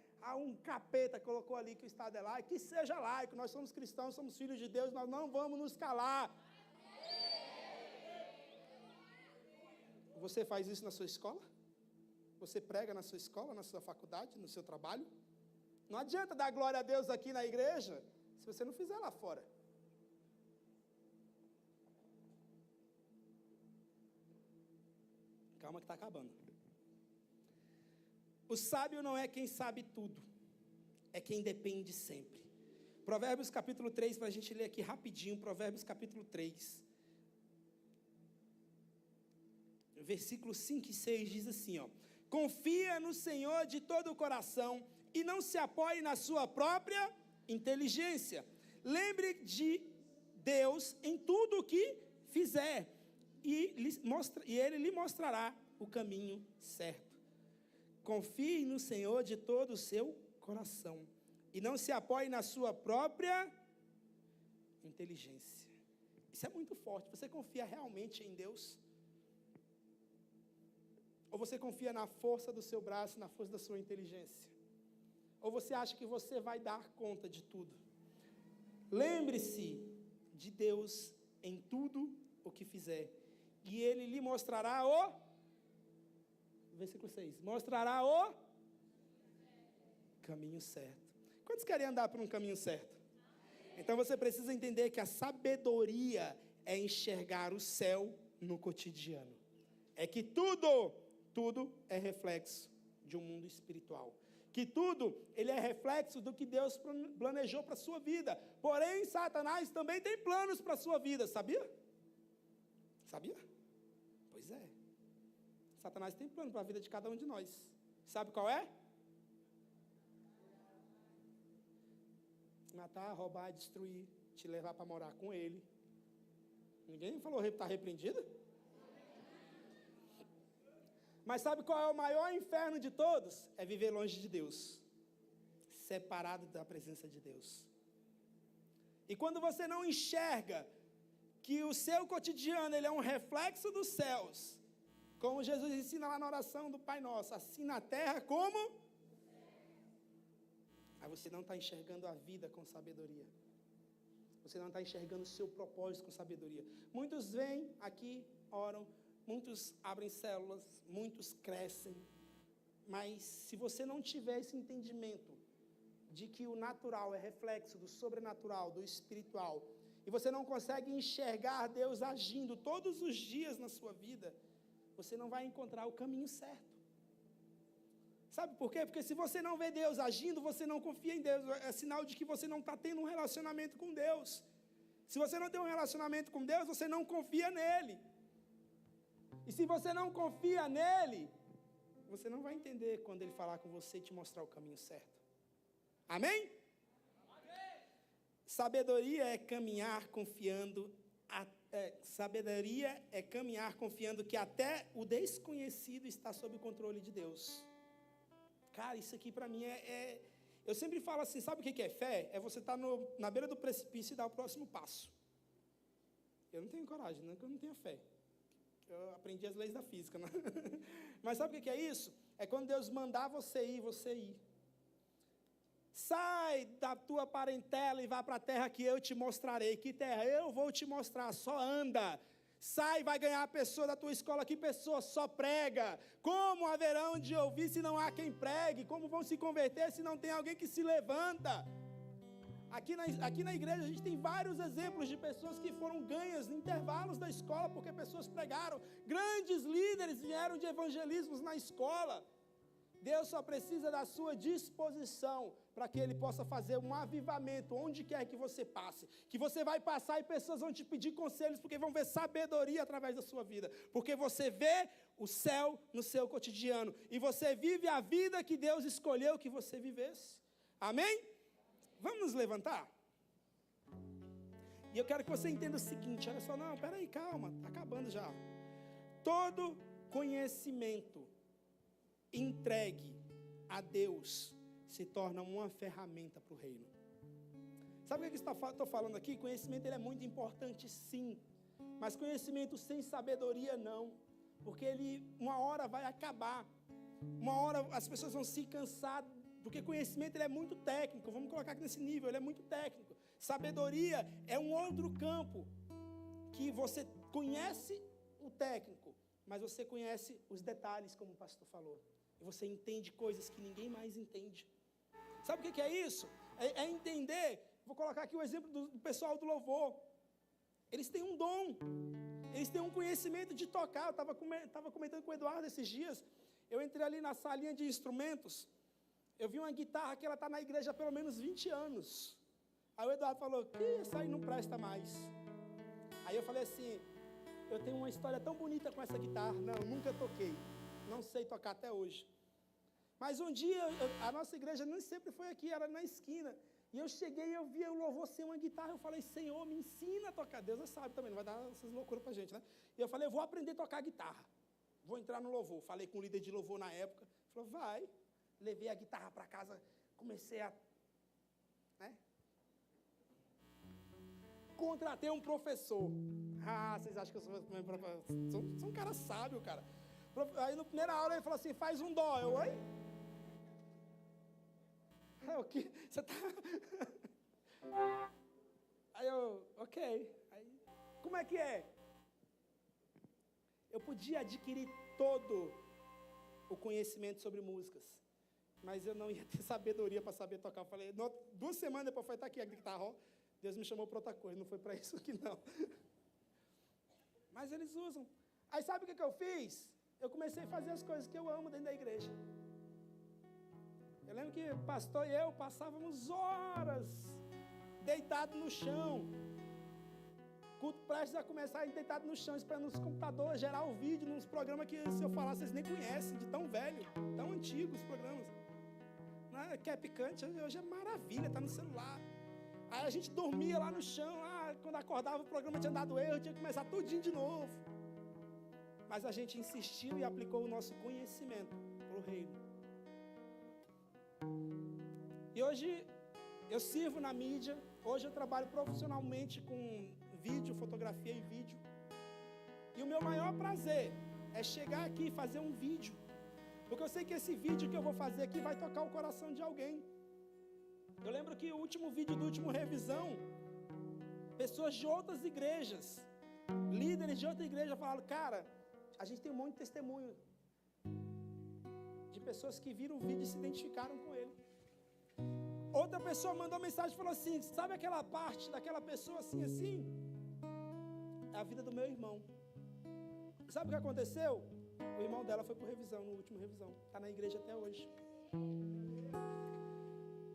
um capeta que colocou ali que o Estado é laico, que seja laico, nós somos cristãos, somos filhos de Deus, nós não vamos nos calar. Você faz isso na sua escola? Você prega na sua escola, na sua faculdade, no seu trabalho? Não adianta dar glória a Deus aqui na igreja, se você não fizer lá fora. Calma que está acabando. O sábio não é quem sabe tudo, é quem depende sempre. Provérbios capítulo 3, para a gente ler aqui rapidinho, Provérbios capítulo 3. Versículos 5 e 6 diz assim, ó. Confia no Senhor de todo o coração e não se apoie na sua própria inteligência. Lembre de Deus em tudo o que fizer e Ele lhe mostrará o caminho certo. Confie no Senhor de todo o seu coração e não se apoie na sua própria inteligência. Isso é muito forte. Você confia realmente em Deus? Ou você confia na força do seu braço, na força da sua inteligência? Ou você acha que você vai dar conta de tudo? Lembre-se de Deus em tudo o que fizer, e Ele lhe mostrará o... Versículo 6. Mostrará o caminho certo. Quantos querem andar por um caminho certo? Então você precisa entender que a sabedoria é enxergar o céu no cotidiano. É que tudo é reflexo de um mundo espiritual. Que tudo, ele é reflexo do que Deus planejou para a sua vida. Porém, Satanás também tem planos para a sua vida, sabia? Sabia? Pois é. Satanás tem plano para a vida de cada um de nós. Sabe qual é? Matar, roubar, destruir, te levar para morar com ele. Ninguém falou está repreendido? Mas sabe qual é o maior inferno de todos? É viver longe de Deus, separado da presença de Deus. E quando você não enxerga que o seu cotidiano ele é um reflexo dos céus, como Jesus ensina lá na oração do Pai Nosso, assim na terra como... Aí você não está enxergando a vida com sabedoria. Você não está enxergando o seu propósito com sabedoria. Muitos vêm aqui, oram, muitos abrem células, muitos crescem. Mas se você não tiver esse entendimento de que o natural é reflexo do sobrenatural, do espiritual, e você não consegue enxergar Deus agindo todos os dias na sua vida, você não vai encontrar o caminho certo. Sabe por quê? Porque se você não vê Deus agindo, você não confia em Deus, é sinal de que você não está tendo um relacionamento com Deus. Se você não tem um relacionamento com Deus, você não confia nele. E se você não confia nele, você não vai entender quando ele falar com você e te mostrar o caminho certo. Amém? Amém. Sabedoria é caminhar confiando, que até o desconhecido está sob o controle de Deus. Cara, isso aqui para mim eu sempre falo assim, sabe o que é fé? É você estar na beira do precipício e dar o próximo passo. Eu não tenho coragem, não é que eu não tenho fé. Eu aprendi as leis da física, né? Mas sabe o que é isso? É quando Deus mandar você ir. Sai da tua parentela e vá para a terra que eu te mostrarei. Que terra? Eu vou te mostrar, só anda. Sai, vai ganhar a pessoa da tua escola. Que pessoa? Só prega. Como haverão de ouvir se não há quem pregue? Como vão se converter se não tem alguém que se levanta? Aqui na igreja a gente tem vários exemplos de pessoas que foram ganhas em intervalos da escola porque pessoas pregaram. Grandes líderes vieram de evangelismos na escola. Deus só precisa da sua disposição para que Ele possa fazer um avivamento onde quer que você passe. Que você vai passar e pessoas vão te pedir conselhos porque vão ver sabedoria através da sua vida. Porque você vê o céu no seu cotidiano. E você vive a vida que Deus escolheu que você vivesse. Amém? Vamos nos levantar? E eu quero que você entenda o seguinte, olha só, não, peraí, calma, está acabando já. Todo conhecimento entregue a Deus se torna uma ferramenta para o reino. Sabe o que estou falando aqui? Conhecimento ele é muito importante, sim, mas conhecimento sem sabedoria não, porque ele uma hora vai acabar, uma hora as pessoas vão se cansar, porque conhecimento ele é muito técnico, vamos colocar aqui nesse nível, ele é muito técnico. Sabedoria é um outro campo, que você conhece o técnico, mas você conhece os detalhes, como o pastor falou. E você entende coisas que ninguém mais entende. Sabe o que é isso? É entender, vou colocar aqui o exemplo do pessoal do louvor. Eles têm um dom, eles têm um conhecimento de tocar. Eu estava comentando com o Eduardo esses dias, eu entrei ali na salinha de instrumentos, eu vi uma guitarra que ela está na igreja há pelo menos 20 anos. Aí o Eduardo falou, que essa aí não presta mais. Aí eu falei assim, eu tenho uma história tão bonita com essa guitarra. Não, nunca toquei, não sei tocar até hoje. Mas um dia, a nossa igreja nem sempre foi aqui, era na esquina. E eu cheguei e eu vi o louvor sem uma guitarra. Eu falei, Senhor, me ensina a tocar. Deus sabe também, não vai dar essas loucuras pra gente, né? E eu falei, eu vou aprender a tocar guitarra. Vou entrar no louvor. Falei com o líder de louvor na época. Ele falou, vai. Levei a guitarra para casa, comecei a... né? Contratei um professor. Ah, vocês acham que eu sou professor? Sou um cara sábio, cara. Aí na primeira aula ele falou assim, faz um dó. Eu, oi? O que? Você tá... Aí eu, ok. Aí, como é que é? Eu podia adquirir todo o conhecimento sobre músicas, mas eu não ia ter sabedoria para saber tocar. Eu falei, 2 semanas depois foi estar aqui a guitarra, ó, Deus me chamou para outra coisa, não foi para isso aqui não. Mas eles usam. Aí sabe o que eu fiz? Eu comecei a fazer as coisas que eu amo dentro da igreja. Eu lembro que o pastor e eu passávamos horas deitados no chão. Culto prestes a começar, deitado no chão, esperando nos computadores, gerar o vídeo, nos programas que se eu falar vocês nem conhecem, de tão velho, tão antigo os programas. Que é picante, hoje é maravilha, está no celular. Aí a gente dormia lá no chão, quando acordava o programa tinha dado erro, tinha que começar tudinho de novo. Mas a gente insistiu e aplicou o nosso conhecimento para o reino. E hoje eu sirvo na mídia, hoje eu trabalho profissionalmente com vídeo, fotografia e vídeo. E o meu maior prazer é chegar aqui e fazer um vídeo. Porque eu sei que esse vídeo que eu vou fazer aqui vai tocar o coração de alguém. Eu lembro que o último vídeo do último revisão, pessoas de outras igrejas, líderes de outra igreja falaram, cara, a gente tem um monte de testemunho de pessoas que viram o vídeo e se identificaram com ele. Outra pessoa mandou mensagem e falou assim: sabe aquela parte daquela pessoa assim, assim? É a vida do meu irmão. Sabe o que aconteceu? O irmão dela foi por revisão, no último revisão. Está na igreja até hoje.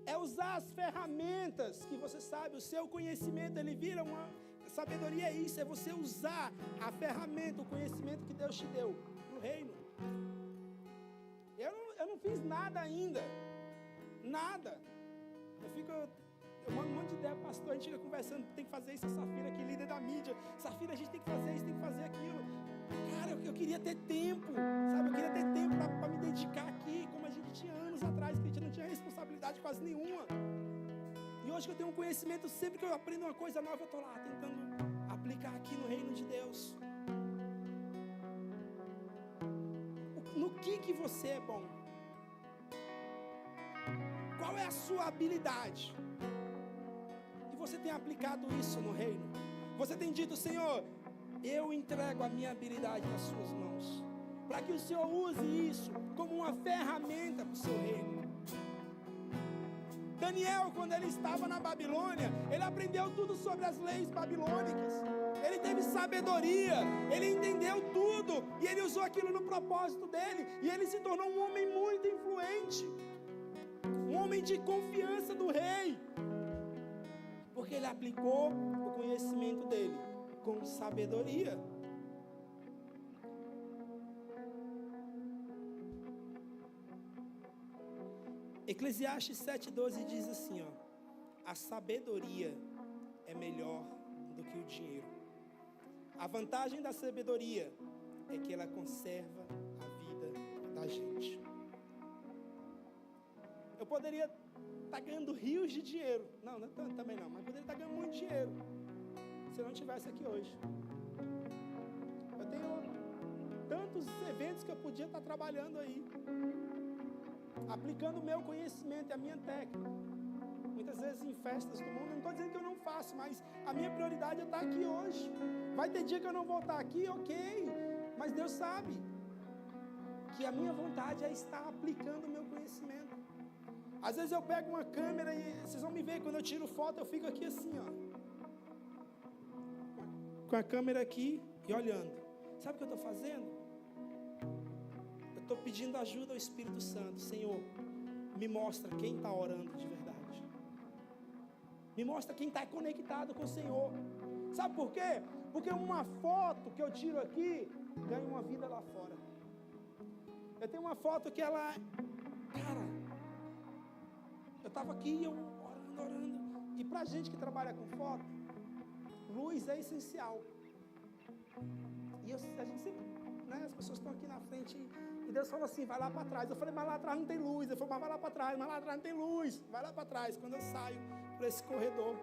É usar as ferramentas que você sabe, o seu conhecimento, ele vira uma... Sabedoria é isso, é você usar a ferramenta, o conhecimento que Deus te deu no reino. Eu não fiz nada ainda. Nada. Eu mando um monte de ideia, pastor, a gente fica conversando, tem que fazer isso, a Safira aqui, líder da mídia. Safira, a gente tem que fazer isso, tem que fazer aquilo. Cara, eu queria ter tempo, sabe? Eu queria ter tempo para me dedicar aqui, como a gente tinha anos atrás, que a gente não tinha responsabilidade quase nenhuma. E hoje que eu tenho um conhecimento, sempre que eu aprendo uma coisa nova, eu estou lá tentando aplicar aqui no reino de Deus. No que você é bom? Qual é a sua habilidade? E você tem aplicado isso no reino? Você tem dito: Senhor, eu entrego a minha habilidade nas suas mãos, para que o Senhor use isso como uma ferramenta para o seu reino. Daniel, quando ele estava na Babilônia, ele aprendeu tudo sobre as leis babilônicas. Ele teve sabedoria, ele entendeu tudo, e ele usou aquilo no propósito dele, e ele se tornou um homem muito influente, um homem de confiança do rei, porque ele aplicou o conhecimento dele com sabedoria. Eclesiastes 7,12 diz assim, ó: a sabedoria é melhor do que o dinheiro. A vantagem da sabedoria é que ela conserva a vida da gente. Eu poderia estar ganhando rios de dinheiro. Não tanto também não, mas poderia estar ganhando muito dinheiro se eu não estivesse aqui hoje. Eu tenho tantos eventos que eu podia estar trabalhando aí, aplicando o meu conhecimento e a minha técnica. Muitas vezes em festas do mundo, não estou dizendo que eu não faço, mas a minha prioridade é estar aqui hoje. Vai ter dia que eu não vou estar aqui, ok, mas Deus sabe que a minha vontade é estar aplicando o meu conhecimento. Às vezes eu pego uma câmera e vocês vão me ver, quando eu tiro foto eu fico aqui assim, ó, com a câmera aqui e olhando. Sabe o que eu estou fazendo? Eu estou pedindo ajuda ao Espírito Santo. Senhor, me mostra quem está orando de verdade. Me mostra quem está conectado com o Senhor. Sabe por quê? Porque uma foto que eu tiro aqui ganha uma vida lá fora. Eu tenho uma foto que ela... Cara, eu estava aqui eu orando. E pra gente que trabalha com foto, luz é essencial. E a gente sempre, né, as pessoas estão aqui na frente e Deus falou assim: vai lá para trás. Eu falei: mas lá atrás não tem luz. Ele falou: mas vai lá para trás, mas lá atrás não tem luz. Vai lá para trás. Quando eu saio por esse corredor,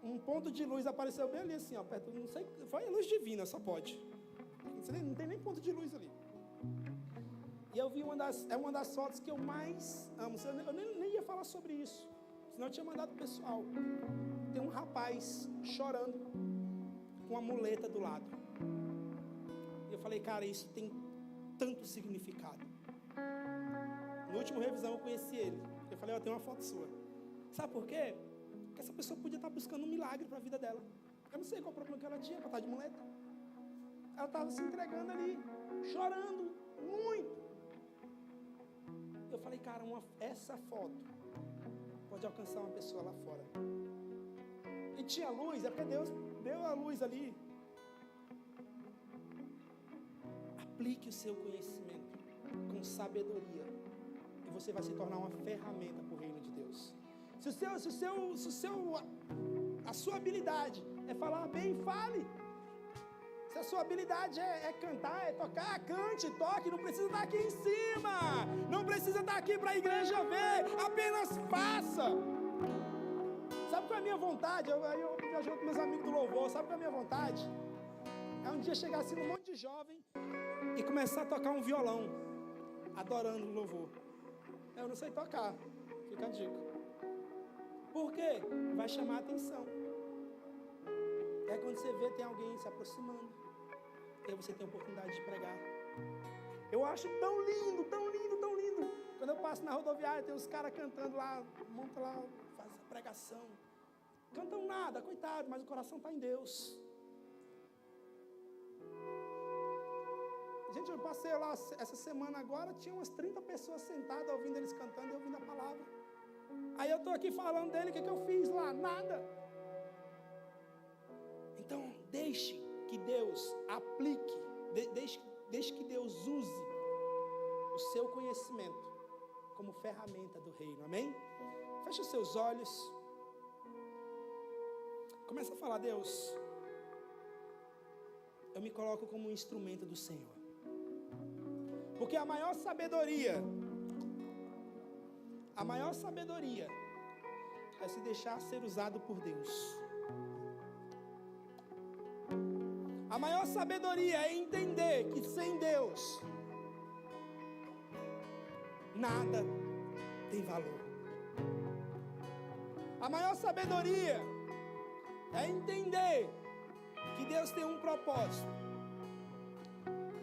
um ponto de luz apareceu bem ali assim, ó, perto, não sei, foi a luz divina, só pode. Não tem nem ponto de luz ali. E eu vi uma das fotos que eu mais amo. Eu nem ia falar sobre isso, senão eu tinha mandado pro pessoal. Tem um rapaz chorando com uma muleta do lado. E eu falei: cara, isso tem tanto significado. No último revisão eu conheci ele. Eu falei: ó, tem uma foto sua. Sabe por quê? Porque essa pessoa podia estar buscando um milagre para a vida dela. Eu não sei qual o problema que ela tinha para estar de muleta. Ela estava se entregando ali, chorando muito. Eu falei: cara, essa foto pode alcançar uma pessoa lá fora. E tinha luz, é porque Deus deu a luz ali. Aplique o seu conhecimento com sabedoria e você vai se tornar uma ferramenta para o reino de Deus. A sua habilidade é falar bem, fale. Se a sua habilidade é cantar, é tocar, cante, toque. Não precisa estar aqui em cima, não precisa estar aqui para a igreja ver, apenas faça. Sabe qual é a minha vontade? Eu viajei com meus amigos do louvor. Sabe qual é a minha vontade? É um dia chegar assim num monte de jovem e começar a tocar um violão, adorando o louvor. Eu não sei tocar, fica a dica. Por quê? Vai chamar a atenção. É quando você vê, tem alguém se aproximando. E aí você tem a oportunidade de pregar. Eu acho tão lindo, tão lindo, tão lindo, Quando eu passo na rodoviária, tem uns caras cantando lá, monta lá, faz a pregação. Cantam nada, coitado, mas o coração está em Deus. Gente, eu passei lá essa semana agora, tinha umas 30 pessoas sentadas ouvindo eles cantando e ouvindo a palavra. Aí eu estou aqui falando dele, o que eu fiz lá? Nada. Então, deixe que Deus aplique, deixe que Deus use o seu conhecimento como ferramenta do reino, amém? Feche os seus olhos. Começa a falar: Deus, eu me coloco como um instrumento do Senhor. Porque a maior sabedoria é se deixar ser usado por Deus. A maior sabedoria é entender que sem Deus nada tem valor. A maior sabedoria é entender que Deus tem um propósito.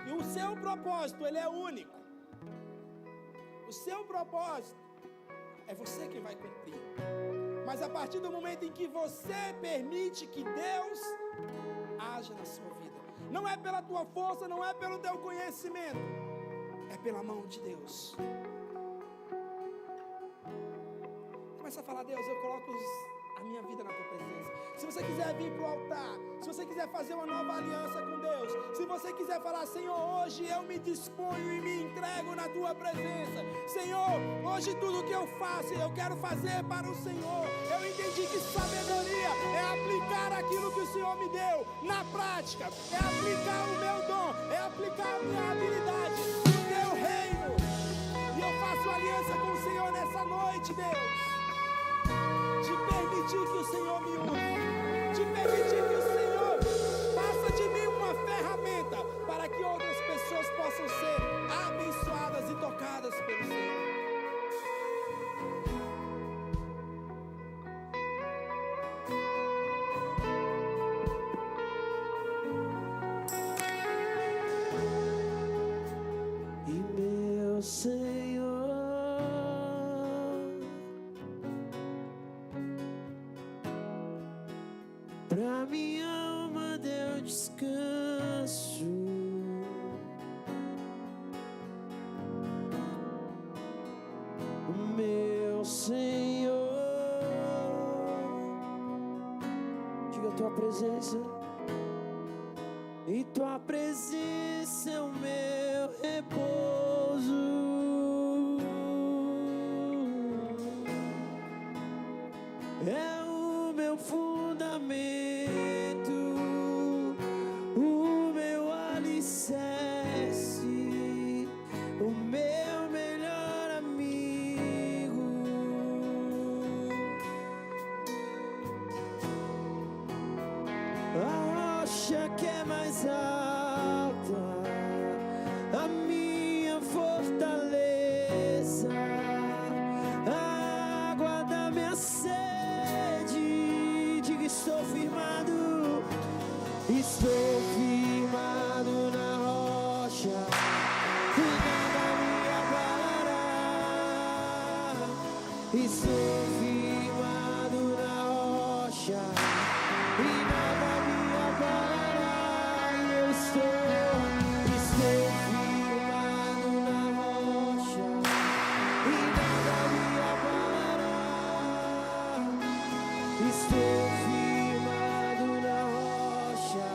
E o seu propósito, ele é único. O seu propósito é você quem vai cumprir. Mas a partir do momento em que você permite que Deus haja na sua vida, não é pela tua força, não é pelo teu conhecimento, é pela mão de Deus. Começa a falar: Deus, eu coloco a minha vida na tua presença. Se você quiser vir para o altar, se você quiser fazer uma nova aliança com Deus, se você quiser falar: Senhor, hoje eu me disponho e me entrego na tua presença. Senhor, hoje tudo que eu faço, eu quero fazer para o Senhor. Eu entendi que sabedoria é aplicar aquilo que o Senhor me deu na prática, é aplicar o meu dom, é aplicar a minha habilidade no teu reino. E eu faço aliança com o Senhor nessa noite, Deus, de permitir que o Senhor me use, de permitir que o Senhor faça de mim uma ferramenta para que outras pessoas possam ser abençoadas e tocadas pelo Senhor. E meu Senhor, pra minha alma deu descanso. Meu Senhor, diga: tua presença, e tua presença é o meu repouso. É o meu fundamento, o meu alicerce, o meu melhor amigo. A rocha que é mais alta, a minha fortaleza, a água da minha sede. Diga: estou firmado na rocha, e nada me abalará. Estou firmado na rocha, e nada me abalará. E eu estou firmado na rocha, e nada me abalará. Estou firmado na rocha,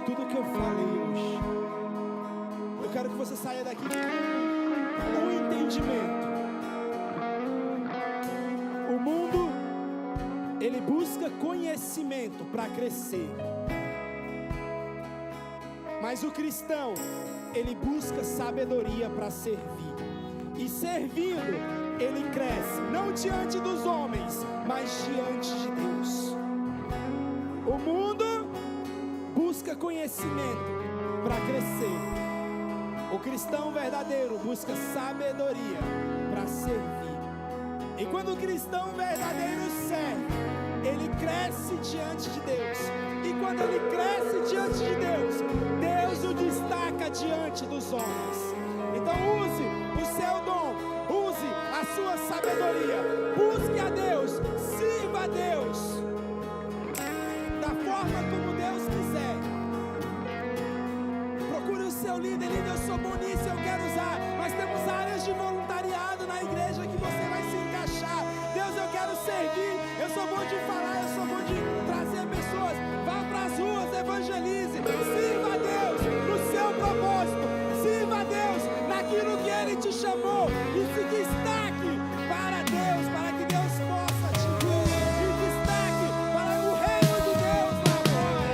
tudo que eu falei hoje. Eu quero que você saia daqui com um entendimento. O mundo, ele busca conhecimento para crescer. Mas o cristão, ele busca sabedoria para servir. E servindo, ele cresce, não diante dos homens, mas diante de Deus. O mundo busca conhecimento para crescer. O cristão verdadeiro busca sabedoria para servir. E quando o cristão verdadeiro serve, ele cresce diante de Deus. E quando ele cresce diante de Deus, Deus o destaca diante dos homens. Então use o seu dom, use a sua sabedoria, busque a Deus, sirva a Deus da forma como Deus quiser. Procure o seu líder, eu sou bom nisso, eu quero usar. Nós temos áreas de voluntariado na igreja que você vai se encaixar. Deus, eu quero servir, eu sou bom de falar, eu sou bom de trazer pessoas. Vá para as ruas, evangelize, sirva a Deus no seu propósito, sirva a Deus naquilo que Ele te chamou e se destaque para Deus, para que Deus possa te ver, se destaque para o reino de Deus lá fora.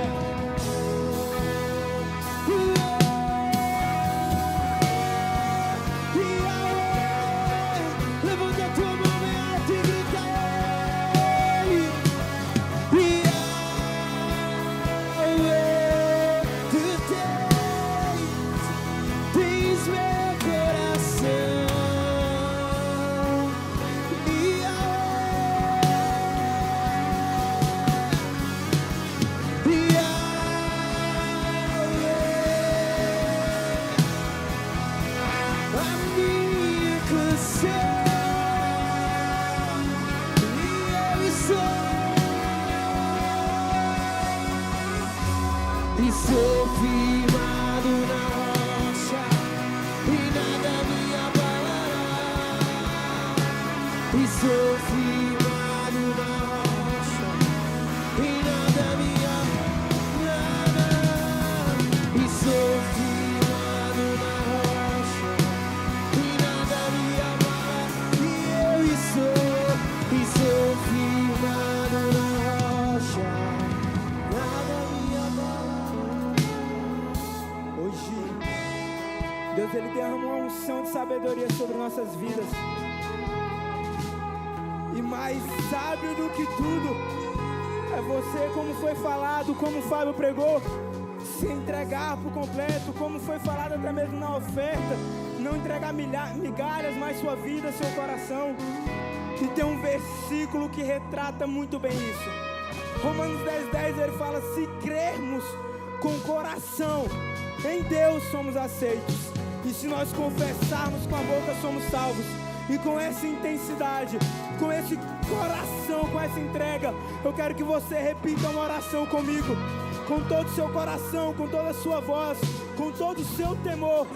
Levanta a tua mão bem alta e grita tu tens meu coração. A minha canção, e sou firmado na rocha, e nada me abalará. E sou firmado na rocha, e nada me abalará. E sou firmado na rocha, e nada me abalará. E sou firmado na rocha, nada me abalará. Hoje, Deus, Ele derramou uma unção de sabedoria sobre nossas vidas. E mais sábio do que tudo, é você, como foi falado, como o Fábio pregou, se entregar por completo, como foi falado até mesmo na oferta, não entregar migalhas, mas sua vida, seu coração. E tem um versículo que retrata muito bem isso. Romanos 10:10, ele fala: se crermos com o coração, em Deus somos aceitos. E se nós confessarmos com a boca, somos salvos. E com essa intensidade, com esse coração, com essa entrega, eu quero que você repita uma oração comigo, com todo o seu coração, com toda a sua voz, com todo o seu temor,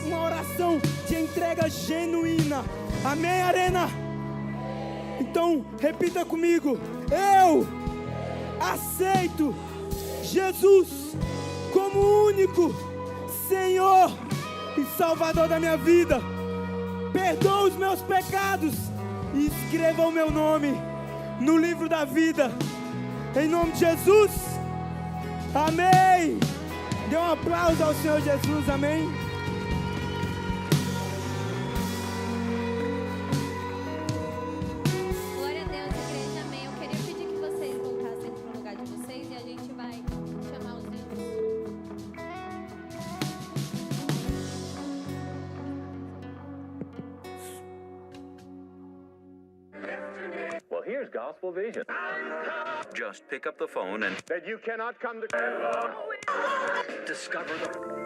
uma oração de entrega genuína. Amém, Arena? Então, repita comigo: eu aceito Jesus como único Senhor e Salvador da minha vida. Perdoa os meus pecados e escreva o meu nome no livro da vida. Em nome de Jesus. Amém. Dê um aplauso ao Senhor Jesus. Amém. Glória a Deus, igreja, amém. Eu queria pedir que vocês voltassem para o lugar de vocês e a gente vai chamar os irmãos. Well, here's Gospel Vision. Just pick up the phone and That you cannot come to discover the...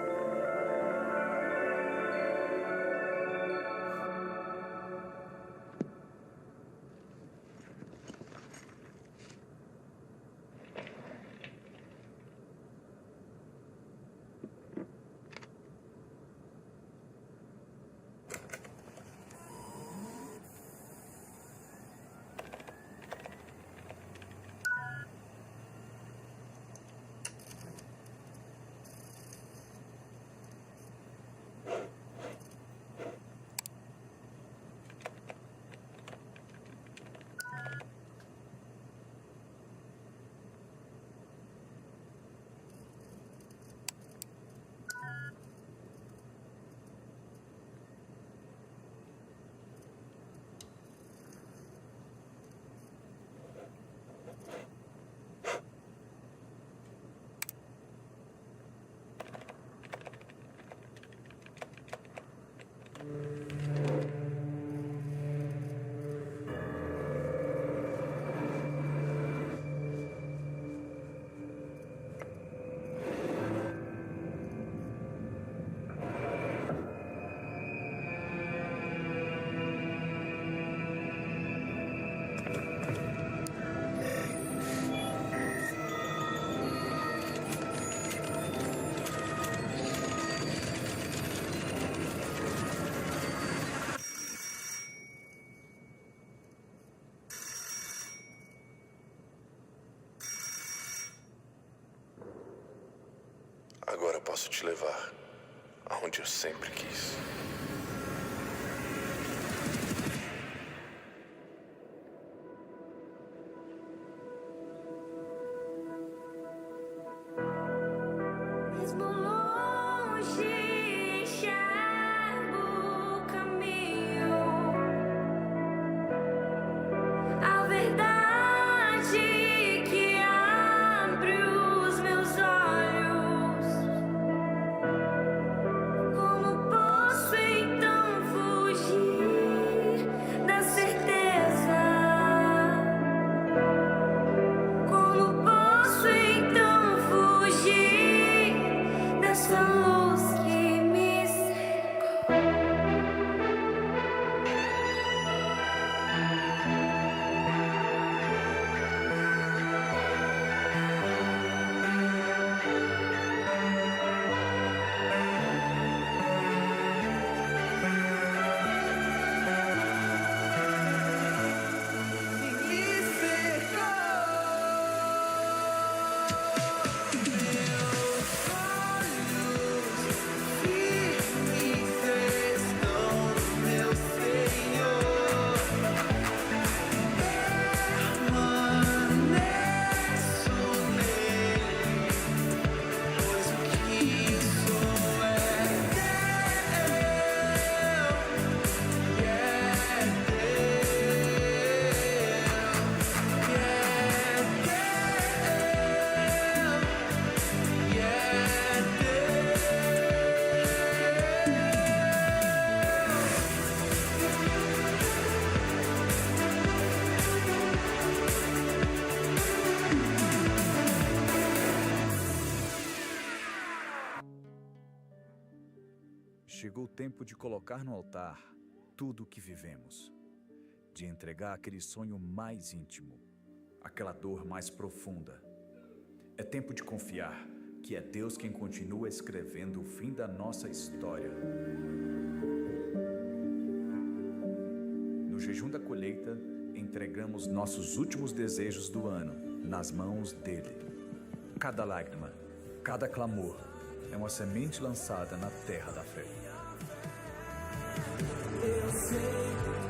eu posso te levar aonde eu sempre quis. Mesmo longe, enxergo o caminho, a verdade que abre os meus olhos. Como posso então fugir da certeza? Como posso então fugir dessa luz que me cercou? Chegou o tempo de colocar no altar tudo o que vivemos, de entregar aquele sonho mais íntimo, aquela dor mais profunda. É tempo de confiar que é Deus quem continua escrevendo o fim da nossa história. No jejum da colheita, entregamos nossos últimos desejos do ano nas mãos dele. Cada lágrima, cada clamor é uma semente lançada na terra da fé. Eu sei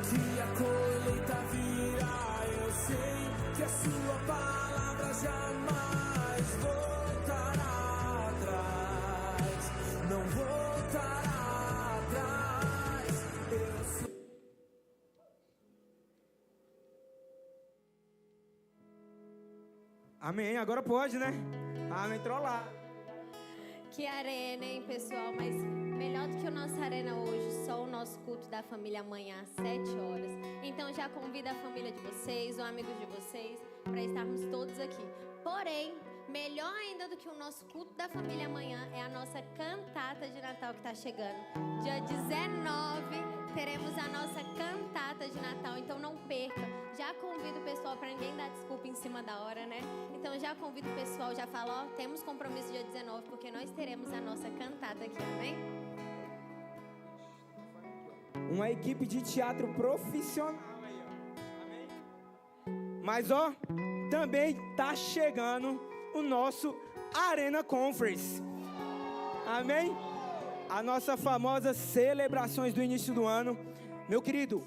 que a colheita virá, eu sei que a sua palavra jamais voltará atrás, não voltará atrás. Eu sei. Amém, agora pode, né? Amém, trollar. Que arena, hein, pessoal? Mas melhor do que o nosso arena hoje, só o nosso culto da família amanhã às 7 horas. Então já convida a família de vocês, ou amigos de vocês, para estarmos todos aqui. Porém, melhor ainda do que o nosso culto da família amanhã é a nossa cantata de Natal que está chegando. Dia 19 teremos a nossa cantata de Natal, então não perca. Já convido o pessoal para ninguém dar desculpa em cima da hora, né? Então já convido o pessoal, já fala, ó, temos compromisso dia 19, porque nós teremos a nossa cantata aqui, amém? Uma equipe de teatro profissional aí, ó. Amém? Mas, ó, também tá chegando o nosso Arena Conference. Amém? A nossa famosa celebrações do início do ano. Meu querido,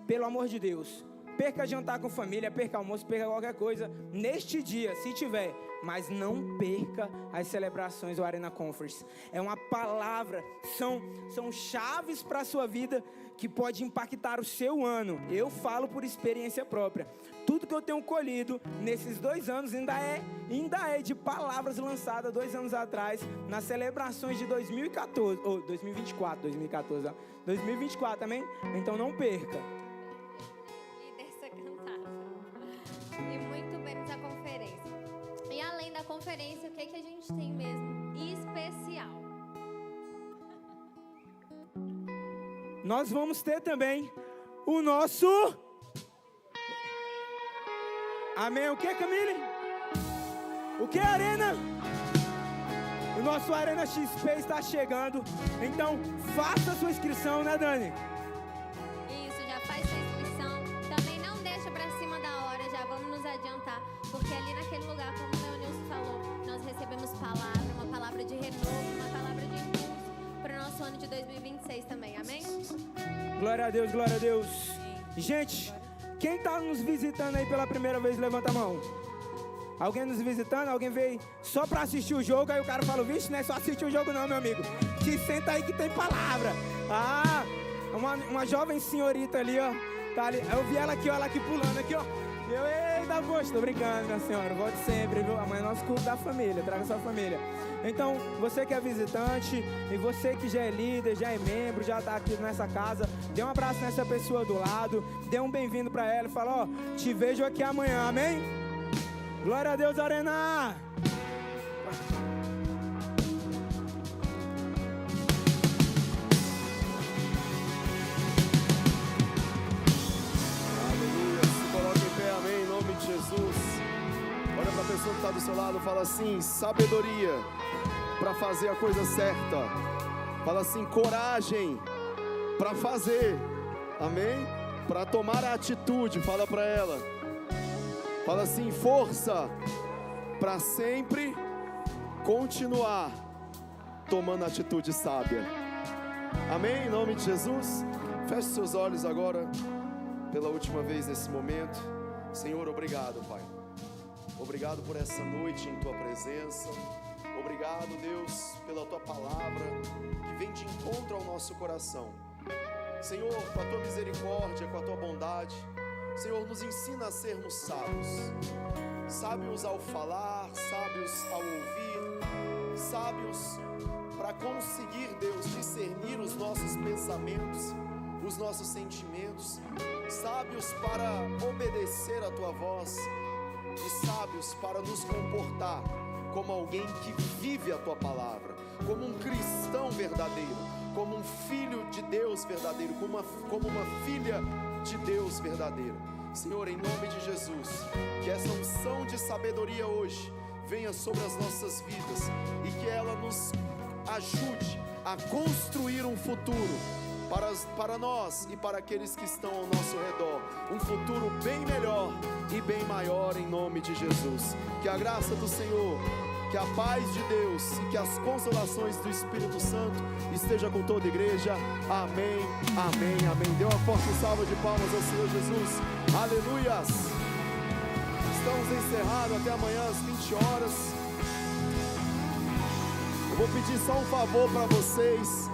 pelo amor de Deus, perca jantar com família, perca almoço, perca qualquer coisa neste dia, se tiver. Mas não perca as celebrações do Arena Conference. É uma palavra, são chaves para a sua vida que pode impactar o seu ano. Eu falo por experiência própria. Tudo que eu tenho colhido nesses 2 anos ainda é de palavras lançadas 2 anos atrás nas celebrações de 2014, ou 2024, 2024, amém? Então não perca. E dessa cantada. E muito menos a conferência. E além da conferência, o que a gente tem mesmo especial? Nós vamos ter também o nosso... Amém? O que, Camille? O que, Arena? O nosso Arena XP está chegando. Então, faça a sua inscrição, né, Dani? Isso, já faz sua inscrição. Também não deixa pra cima da hora, já vamos nos adiantar. Porque ali naquele lugar, como o Leonilson falou, nós recebemos palavra, uma palavra de renovo, uma Glória a Deus, glória a Deus. Gente, quem está nos visitando aí pela primeira vez, levanta a mão. Alguém nos visitando? Alguém veio só para assistir o jogo? Aí o cara falou, vixe, não é só assistir o jogo não, meu amigo. Te senta aí que tem palavra. Ah, uma jovem senhorita ali, ó. Tá ali. Eu vi ela aqui pulando aqui, ó. Eita, poxa, tô brincando, minha senhora. Volte sempre, viu? Amanhã é nosso culto da família, traga sua família. Então, você que é visitante e você que já é líder, já é membro, já tá aqui nessa casa, dê um abraço nessa pessoa do lado, dê um bem-vindo pra ela e fala, ó, te vejo aqui amanhã, amém? Glória a Deus, Arena! Aleluia, se coloque em pé, amém, em nome de Jesus. Olha para a pessoa que está do seu lado e fala assim, sabedoria para fazer a coisa certa. Fala assim, coragem para fazer, amém? Para tomar a atitude, fala para ela. Fala assim, força para sempre continuar tomando atitude sábia. Amém? Em nome de Jesus. Feche seus olhos agora, pela última vez nesse momento. Senhor, obrigado, Pai. Obrigado por essa noite em Tua presença. Obrigado, Deus, pela Tua palavra que vem de encontro ao nosso coração. Senhor, com a Tua misericórdia, com a Tua bondade, Senhor, nos ensina a sermos sábios. Sábios ao falar, sábios ao ouvir, sábios para conseguir, Deus, discernir os nossos pensamentos, os nossos sentimentos, sábios para obedecer a Tua voz e sábios para nos comportar como alguém que vive a Tua palavra, como um cristão verdadeiro, como um filho de Deus verdadeiro, como uma filha de Deus verdadeiro. Senhor, em nome de Jesus, que essa unção de sabedoria hoje venha sobre as nossas vidas e que ela nos ajude a construir um futuro para nós e para aqueles que estão ao nosso redor, um futuro bem melhor e bem maior em nome de Jesus. Que a graça do Senhor, que a paz de Deus e que as consolações do Espírito Santo esteja com toda a igreja. Amém, amém, amém. Dê uma forte salva de palmas ao Senhor Jesus. Aleluias. Estamos encerrados até amanhã às 20 horas. Eu vou pedir só um favor para vocês.